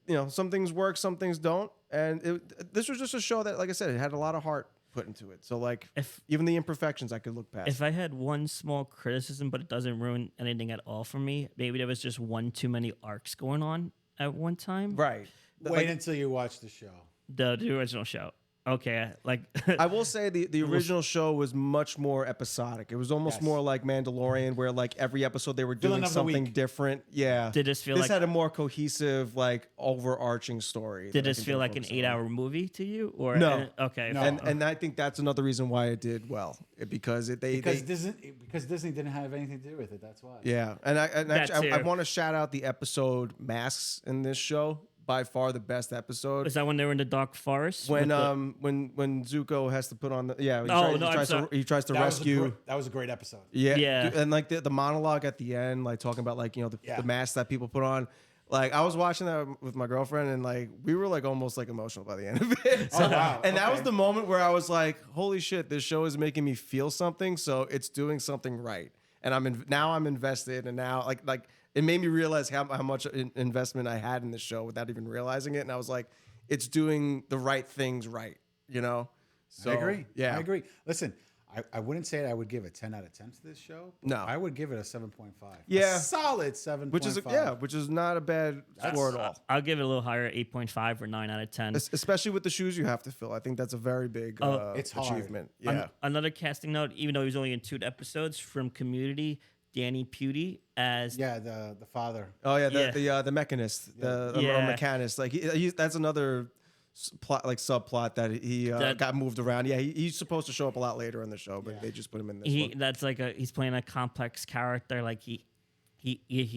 Speaker 3: you know, some things work, some things don't. And this was just a show that, like I said, it had a lot of heart put into it. So, like, even the imperfections I could look past.
Speaker 2: If I had one small criticism, but it doesn't ruin anything at all for me, maybe there was just one too many arcs going on at one time.
Speaker 3: Right.
Speaker 1: Wait until you watch the show.
Speaker 2: The original show. Okay, like
Speaker 3: I will say the original show was much more episodic. It was almost more like Mandalorian, where like every episode they were doing something different. Yeah.
Speaker 2: Did this feel
Speaker 3: this
Speaker 2: like
Speaker 3: had a more cohesive, like overarching story?
Speaker 2: Did this feel like an 8-hour movie to you? Or
Speaker 3: No.
Speaker 2: Okay.
Speaker 1: No.
Speaker 3: And I think that's another reason why it did well, because
Speaker 1: Disney didn't have anything to do with it. That's why.
Speaker 3: yeah. And actually, I
Speaker 2: too.
Speaker 3: want to shout out the episode Masks in this show. By far the best episode.
Speaker 2: Is that when they were in the dark forest?
Speaker 3: When Zuko has to put on the he tries to
Speaker 1: That
Speaker 3: rescue.
Speaker 1: that was a great episode.
Speaker 2: Yeah.
Speaker 3: And like the monologue at the end, like talking about like, you know, the masks that people put on. Like I was watching that with my girlfriend, and like we were like almost like emotional by the end of it.
Speaker 1: Oh, wow.
Speaker 3: And that was the moment where I was like, holy shit, this show is making me feel something, so it's doing something right. And I'm invested, and now like it made me realize how much investment I had in the show without even realizing it. And I was like, it's doing the right things right, you know? So,
Speaker 1: I agree.
Speaker 3: Yeah.
Speaker 1: I agree. Listen, I wouldn't say I would give a 10 out of 10 to this show.
Speaker 3: No.
Speaker 1: I would give it a 7.5.
Speaker 3: Yeah.
Speaker 1: A solid 7.5.
Speaker 3: Which is not a bad score at all.
Speaker 2: I'll give it a little higher, 8.5 or 9 out of 10.
Speaker 3: Especially with the shoes you have to fill. I think that's a very big
Speaker 1: it's hard.
Speaker 3: achievement. Yeah.
Speaker 2: Another casting note, even though he was only in 2 episodes, from Community, Danny Pudi as
Speaker 1: the father.
Speaker 3: Oh yeah, the mechanist, the mechanist. Like that's another plot, like subplot that he got moved around. Yeah, he's supposed to show up a lot later in the show, but they just put him in this one.
Speaker 2: That's like he's playing a complex character. Like he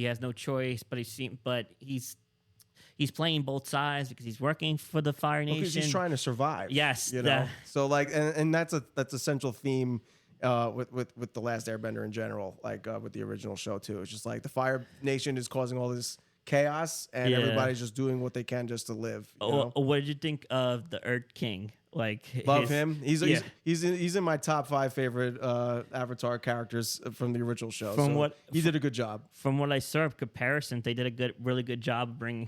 Speaker 2: has no choice, but he's playing both sides because he's working for the Fire Nation.
Speaker 3: Because he's trying to survive.
Speaker 2: Yes,
Speaker 3: you know. So like, and that's a central theme. With the Last Airbender in general, like with the original show too. It's just like the Fire Nation is causing all this chaos, and everybody's just doing what they can just to live. You know?
Speaker 2: What did you think of the Earth King? Like,
Speaker 3: love him. He's in my top 5 favorite Avatar characters from the original show. He did a good job.
Speaker 2: From what I saw of comparison, they did a really good job bringing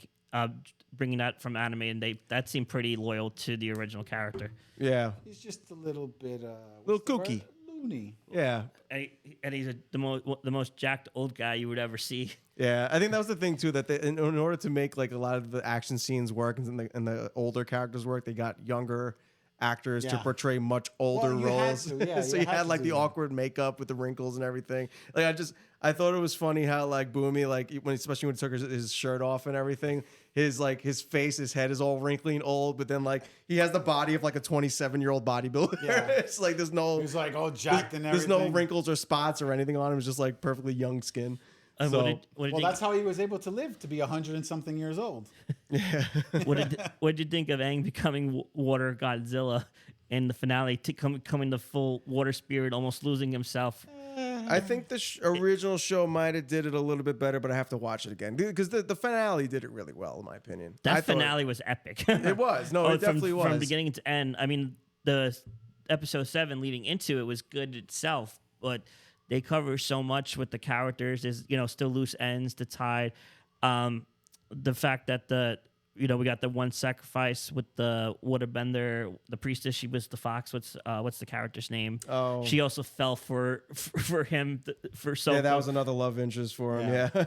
Speaker 2: that from anime, and that seemed pretty loyal to the original character.
Speaker 3: Yeah,
Speaker 1: he's just a little bit
Speaker 3: little kooky.
Speaker 1: Loony.
Speaker 3: Yeah,
Speaker 2: and he's the most jacked old guy you would ever see.
Speaker 3: Yeah, I think that was the thing too, that they, in order to make like a lot of the action scenes work and the older characters work, they got younger actors to portray much older roles. So you had like the awkward makeup with the wrinkles and everything. Like I thought it was funny how like Boomy, like especially when he took his shirt off and everything, his face, his head is all wrinkly and old, but then like he has the body of like a 27-year-old bodybuilder. Yeah. It's like he's
Speaker 1: like all jacked and everything.
Speaker 3: There's no wrinkles or spots or anything on him. It's just like perfectly young skin.
Speaker 2: So,
Speaker 1: that's how he was able to live to be 100 and something years old.
Speaker 3: Yeah.
Speaker 2: What did you think of Aang becoming Water Godzilla in the finale, coming the full water spirit, almost losing himself?
Speaker 3: I think the original show might have did it a little bit better, but I have to watch it again because the finale did it really well, in my opinion.
Speaker 2: That finale was epic.
Speaker 3: It was. No, it definitely was.
Speaker 2: From beginning to end. I mean, the episode 7 leading into it was good itself, but they cover so much with the characters. There's still loose ends to tie. The fact that we got the one sacrifice with the waterbender, the priestess. She was the fox. What's the character's name?
Speaker 3: Oh,
Speaker 2: she also fell for him for so.
Speaker 3: Yeah, that was another love interest for him. Yeah.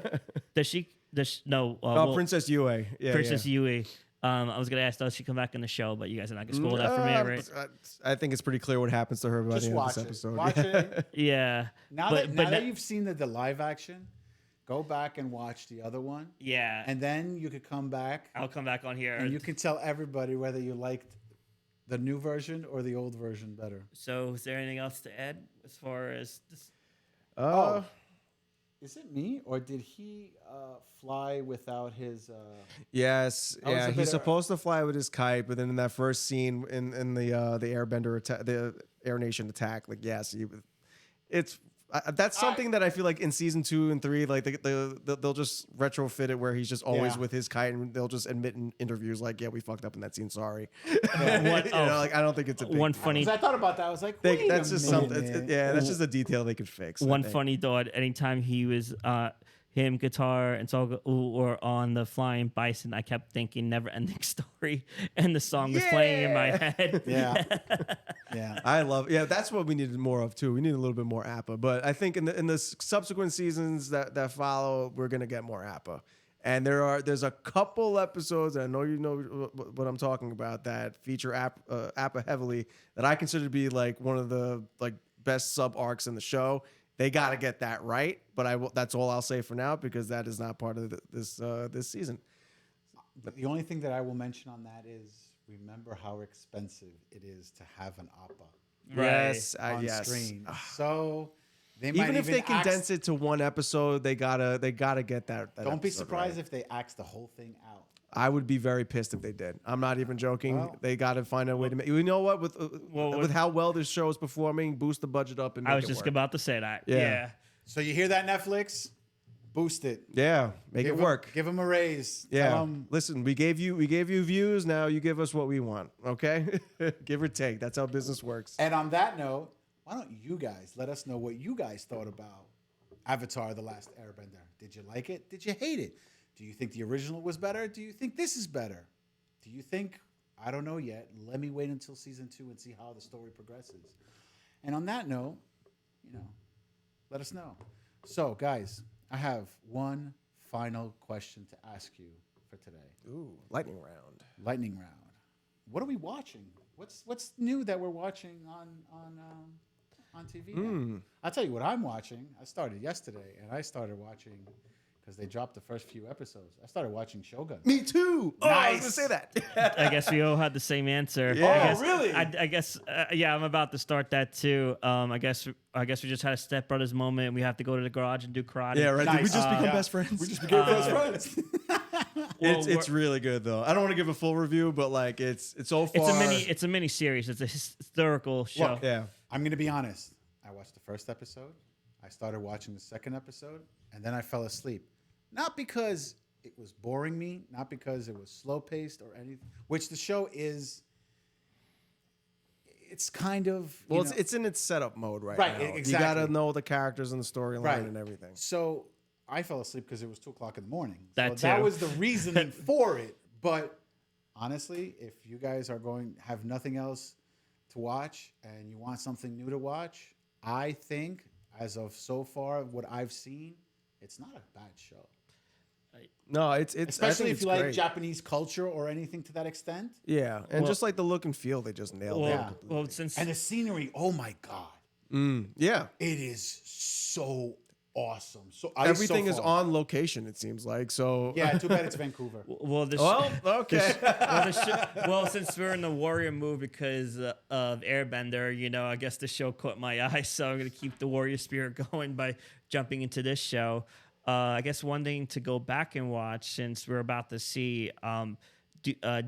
Speaker 2: Does she? No.
Speaker 3: Princess Yue. Yeah,
Speaker 2: Princess Yue. I was gonna ask, does she come back in the show? But you guys are not gonna spoil that for me, right?
Speaker 3: I think it's pretty clear what happens to her by the end of this episode.
Speaker 1: Watch it.
Speaker 2: Yeah.
Speaker 1: Now that you've seen the live action, go back and watch the other one,
Speaker 2: Yeah,
Speaker 1: and then you could come back
Speaker 2: I'll come back on here.
Speaker 1: and you can tell everybody whether you liked the new version or the old version better.
Speaker 2: So, is there anything else to add as far as this?
Speaker 1: Oh, is it me or did he fly without his?
Speaker 3: Yes,
Speaker 1: I was
Speaker 3: yeah.
Speaker 1: a
Speaker 3: He's
Speaker 1: bit-
Speaker 3: supposed to fly with his kite, but then in that first scene in the Airbender attack, the Air Nation attack, like yes, it's that's something that I feel like in season 2 and 3, like they'll just retrofit it where he's just always
Speaker 1: Yeah.
Speaker 3: with his kite, and they'll just admit in interviews like, yeah, we fucked up in that scene, sorry.
Speaker 2: What-
Speaker 3: You know, like I don't think it's a big
Speaker 2: One
Speaker 3: deal.
Speaker 2: funny,
Speaker 1: 'Cause I thought about that. I was like, wait
Speaker 3: That's
Speaker 1: a
Speaker 3: just
Speaker 1: minute.
Speaker 3: something. Yeah, that's just a detail they could fix. I
Speaker 2: one
Speaker 3: think.
Speaker 2: funny thought. Anytime he was him, guitar, and Solga or on the flying bison, I kept thinking "Never Ending Story," and the song was playing in my head.
Speaker 1: Yeah, yeah.
Speaker 3: I love, yeah, that's what we needed more of too. We need a little bit more APA, but I think in the subsequent seasons that follow, we're gonna get more APA. And there's a couple episodes, and I know you know what I'm talking about, that feature APA heavily, that I consider to be like one of the like best sub arcs in the show. They got to get that right, but that's all I'll say for now because that is not part of this season.
Speaker 1: The only thing that I will mention on that is remember how expensive it is to have an APA
Speaker 2: Right.
Speaker 3: Yes,
Speaker 1: on
Speaker 3: yes.
Speaker 1: screen. So they might
Speaker 3: Even if they
Speaker 1: axe-
Speaker 3: condense it to one episode, they gotta get that.
Speaker 1: Don't be
Speaker 3: episode
Speaker 1: surprised
Speaker 3: right.
Speaker 1: if they axe the whole thing out.
Speaker 3: I would be very pissed if they did. I'm not even joking.
Speaker 1: Well-
Speaker 3: They got to find a way to make. You know what? With how well this show is performing, boost the budget up and make
Speaker 2: I was
Speaker 3: it
Speaker 2: just
Speaker 3: work.
Speaker 2: about to say that.
Speaker 3: Yeah.
Speaker 2: Yeah.
Speaker 1: So you hear that, Netflix? Boost it.
Speaker 3: Yeah, make
Speaker 1: Give
Speaker 3: it
Speaker 1: 'em-
Speaker 3: work.
Speaker 1: Give them a raise.
Speaker 3: Yeah.
Speaker 1: Tell 'em-
Speaker 3: Listen, we gave you views. Now you give us what we want. Okay, give or take. That's how business works.
Speaker 1: And on that note, why don't you guys let us know what you guys thought about Avatar: The Last Airbender? Did you like it? Did you hate it? Do you think the original was better? Do you think this is better? Do you think, I don't know yet. Let me wait until season 2 and see how the story progresses. And on that note, let us know. So, guys, I have one final question to ask you for today.
Speaker 3: Ooh, lightning round.
Speaker 1: Lightning round. What are we watching? What's new that we're watching on TV? Now? I'll tell you what I'm watching. I started yesterday, and I started watching because they dropped the first few episodes. I started watching Shogun.
Speaker 3: Me too. Oh, I was gonna
Speaker 1: Nice.
Speaker 3: say that.
Speaker 2: I guess we all had the same answer.
Speaker 3: Yeah.
Speaker 2: I guess,
Speaker 1: Oh, really?
Speaker 2: I guess, yeah, I'm about to start that too. I guess we just had a Step Brothers moment, and we have to go to the garage and do karate.
Speaker 3: Yeah, right. Did we
Speaker 1: Nice.
Speaker 3: just become
Speaker 1: Yeah.
Speaker 3: best friends?
Speaker 1: We just became best friends.
Speaker 3: It's really good though. I don't want to give a full review, but like it's so far.
Speaker 2: It's a mini series. It's a historical show.
Speaker 1: Look,
Speaker 3: Yeah.
Speaker 1: I'm going to be honest. I watched the first episode. I started watching the second episode, and then I fell asleep. Not because it was boring me, not because it was slow paced or anything, which the show is. It's kind of.
Speaker 3: Well,
Speaker 1: you know-
Speaker 3: it's in its setup mode right
Speaker 1: Right,
Speaker 3: now. You
Speaker 1: exactly.
Speaker 3: got to know the characters and the storyline
Speaker 1: Right.
Speaker 3: and everything.
Speaker 1: So I fell asleep because it was 2:00 in the morning.
Speaker 2: That
Speaker 1: so that
Speaker 2: too.
Speaker 1: was the reasoning for it. But honestly, if you guys are have nothing else to watch and you want something new to watch, I think as of so far what I've seen, it's not a bad show.
Speaker 3: No, it's I
Speaker 1: Especially
Speaker 3: think
Speaker 1: if
Speaker 3: it's
Speaker 1: you like
Speaker 3: great.
Speaker 1: Japanese culture or anything to that extent.
Speaker 3: Yeah, and
Speaker 2: Well-
Speaker 3: just like the look and feel, they just nailed
Speaker 2: Well,
Speaker 3: it.
Speaker 1: Yeah.
Speaker 2: well, since
Speaker 1: And the scenery, oh my God.
Speaker 3: Yeah,
Speaker 1: It is so awesome.
Speaker 3: everything is
Speaker 1: far.
Speaker 3: on location. It seems like so.
Speaker 1: Yeah, too bad it's Vancouver.
Speaker 2: well, the
Speaker 3: Well, okay.
Speaker 2: well, since we're in the warrior mood because of Airbender, I guess the show caught my eye, so I'm gonna keep the warrior spirit going by jumping into this show. I guess one thing to go back and watch, since we're about to see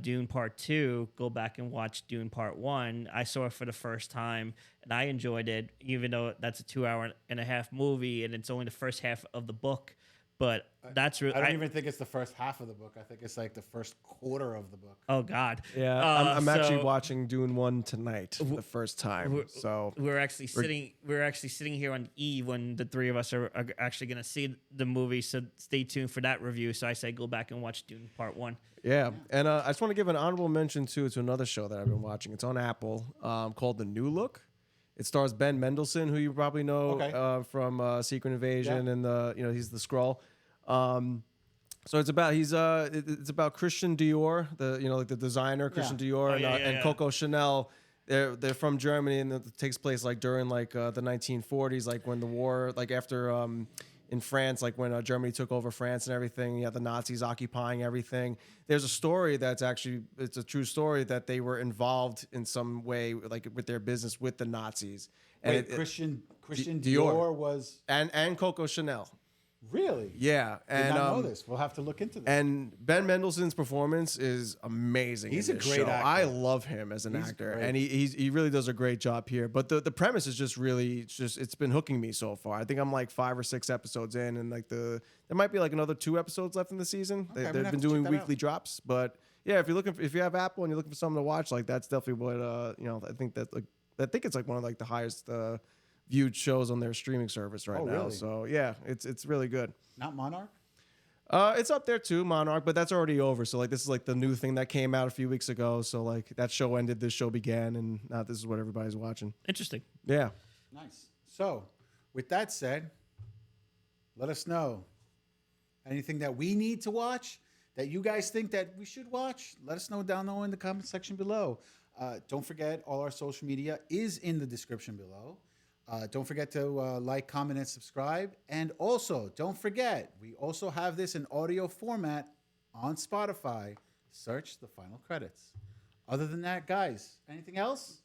Speaker 2: Dune Part 2, go back and watch Dune Part 1. I saw it for the first time, and I enjoyed it, even though that's a 2.5-hour movie, and it's only the first half of the book. But that's really...
Speaker 1: I don't even think it's the first half of the book. I think it's like the first quarter of the book.
Speaker 2: Oh, God.
Speaker 3: Yeah, I'm actually
Speaker 2: so-
Speaker 3: watching Dune 1 tonight for the first time. So
Speaker 2: We're actually sitting here on Eve when the three of us are actually going to see the movie. So stay tuned for that review. So I say go back and watch Dune Part 1.
Speaker 3: yeah, and I just want to give an honorable mention too to another show that I've been watching. It's on Apple, called The New Look. It stars Ben Mendelsohn, who you probably know
Speaker 1: Okay.
Speaker 3: from Secret Invasion,
Speaker 1: Yeah.
Speaker 3: and he's the Skrull. So it's about Christian Dior, like the designer Christian Dior, and Coco Chanel. They're from Germany, and it takes place like during like the 1940s, like when the war, like after in France, like when Germany took over France and everything. You had the Nazis occupying everything. There's a story that's actually, it's a true story, that they were involved in some way, like with their business with the Nazis. And
Speaker 1: Wait, Christian Dior was
Speaker 3: and Coco Chanel.
Speaker 1: really?
Speaker 3: Yeah,
Speaker 1: Did
Speaker 3: and
Speaker 1: not know this. We'll have to look into this.
Speaker 3: and Ben Mendelsohn's performance is amazing.
Speaker 1: He's
Speaker 3: in
Speaker 1: a
Speaker 3: this
Speaker 1: great
Speaker 3: show.
Speaker 1: actor.
Speaker 3: I love him as an
Speaker 1: He's
Speaker 3: actor,
Speaker 1: great.
Speaker 3: and he really does a great job here. But the premise is just really it's been hooking me so far. I think I'm like 5 or 6 episodes in, and like there might be like another 2 episodes left in the season.
Speaker 1: Okay, I'm gonna
Speaker 3: They've
Speaker 1: have
Speaker 3: been
Speaker 1: to check
Speaker 3: doing
Speaker 1: that
Speaker 3: weekly
Speaker 1: out.
Speaker 3: drops, but yeah, if you have Apple and you're looking for something to watch, like that's definitely what I think that like I think it's like one of like the highest viewed shows on their streaming service right
Speaker 1: Oh,
Speaker 3: now.
Speaker 1: really?
Speaker 3: So yeah, it's really good.
Speaker 1: Not Monarch?
Speaker 3: It's up there too, Monarch, but that's already over. So like this is like the new thing that came out a few weeks ago. So like that show ended, this show began, and now this is what everybody's watching.
Speaker 2: Interesting.
Speaker 3: Yeah.
Speaker 1: Nice. So, with that said, let us know anything that we need to watch that you guys think that we should watch. Let us know down there in the comment section below. Don't forget, all our social media is in the description below. Don't forget to like, comment, and subscribe. And also, don't forget, we also have this in audio format on Spotify. Search The Final Credits. Other than that, guys, anything else?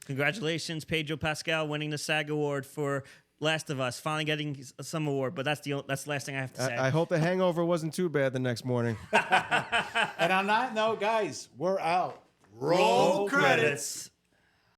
Speaker 2: Congratulations, Pedro Pascal winning the SAG award for Last of Us, finally getting some award. But that's the last thing I have to say.
Speaker 3: I hope the hangover wasn't too bad the next morning.
Speaker 1: And on that note, guys, we're out.
Speaker 2: Roll credits.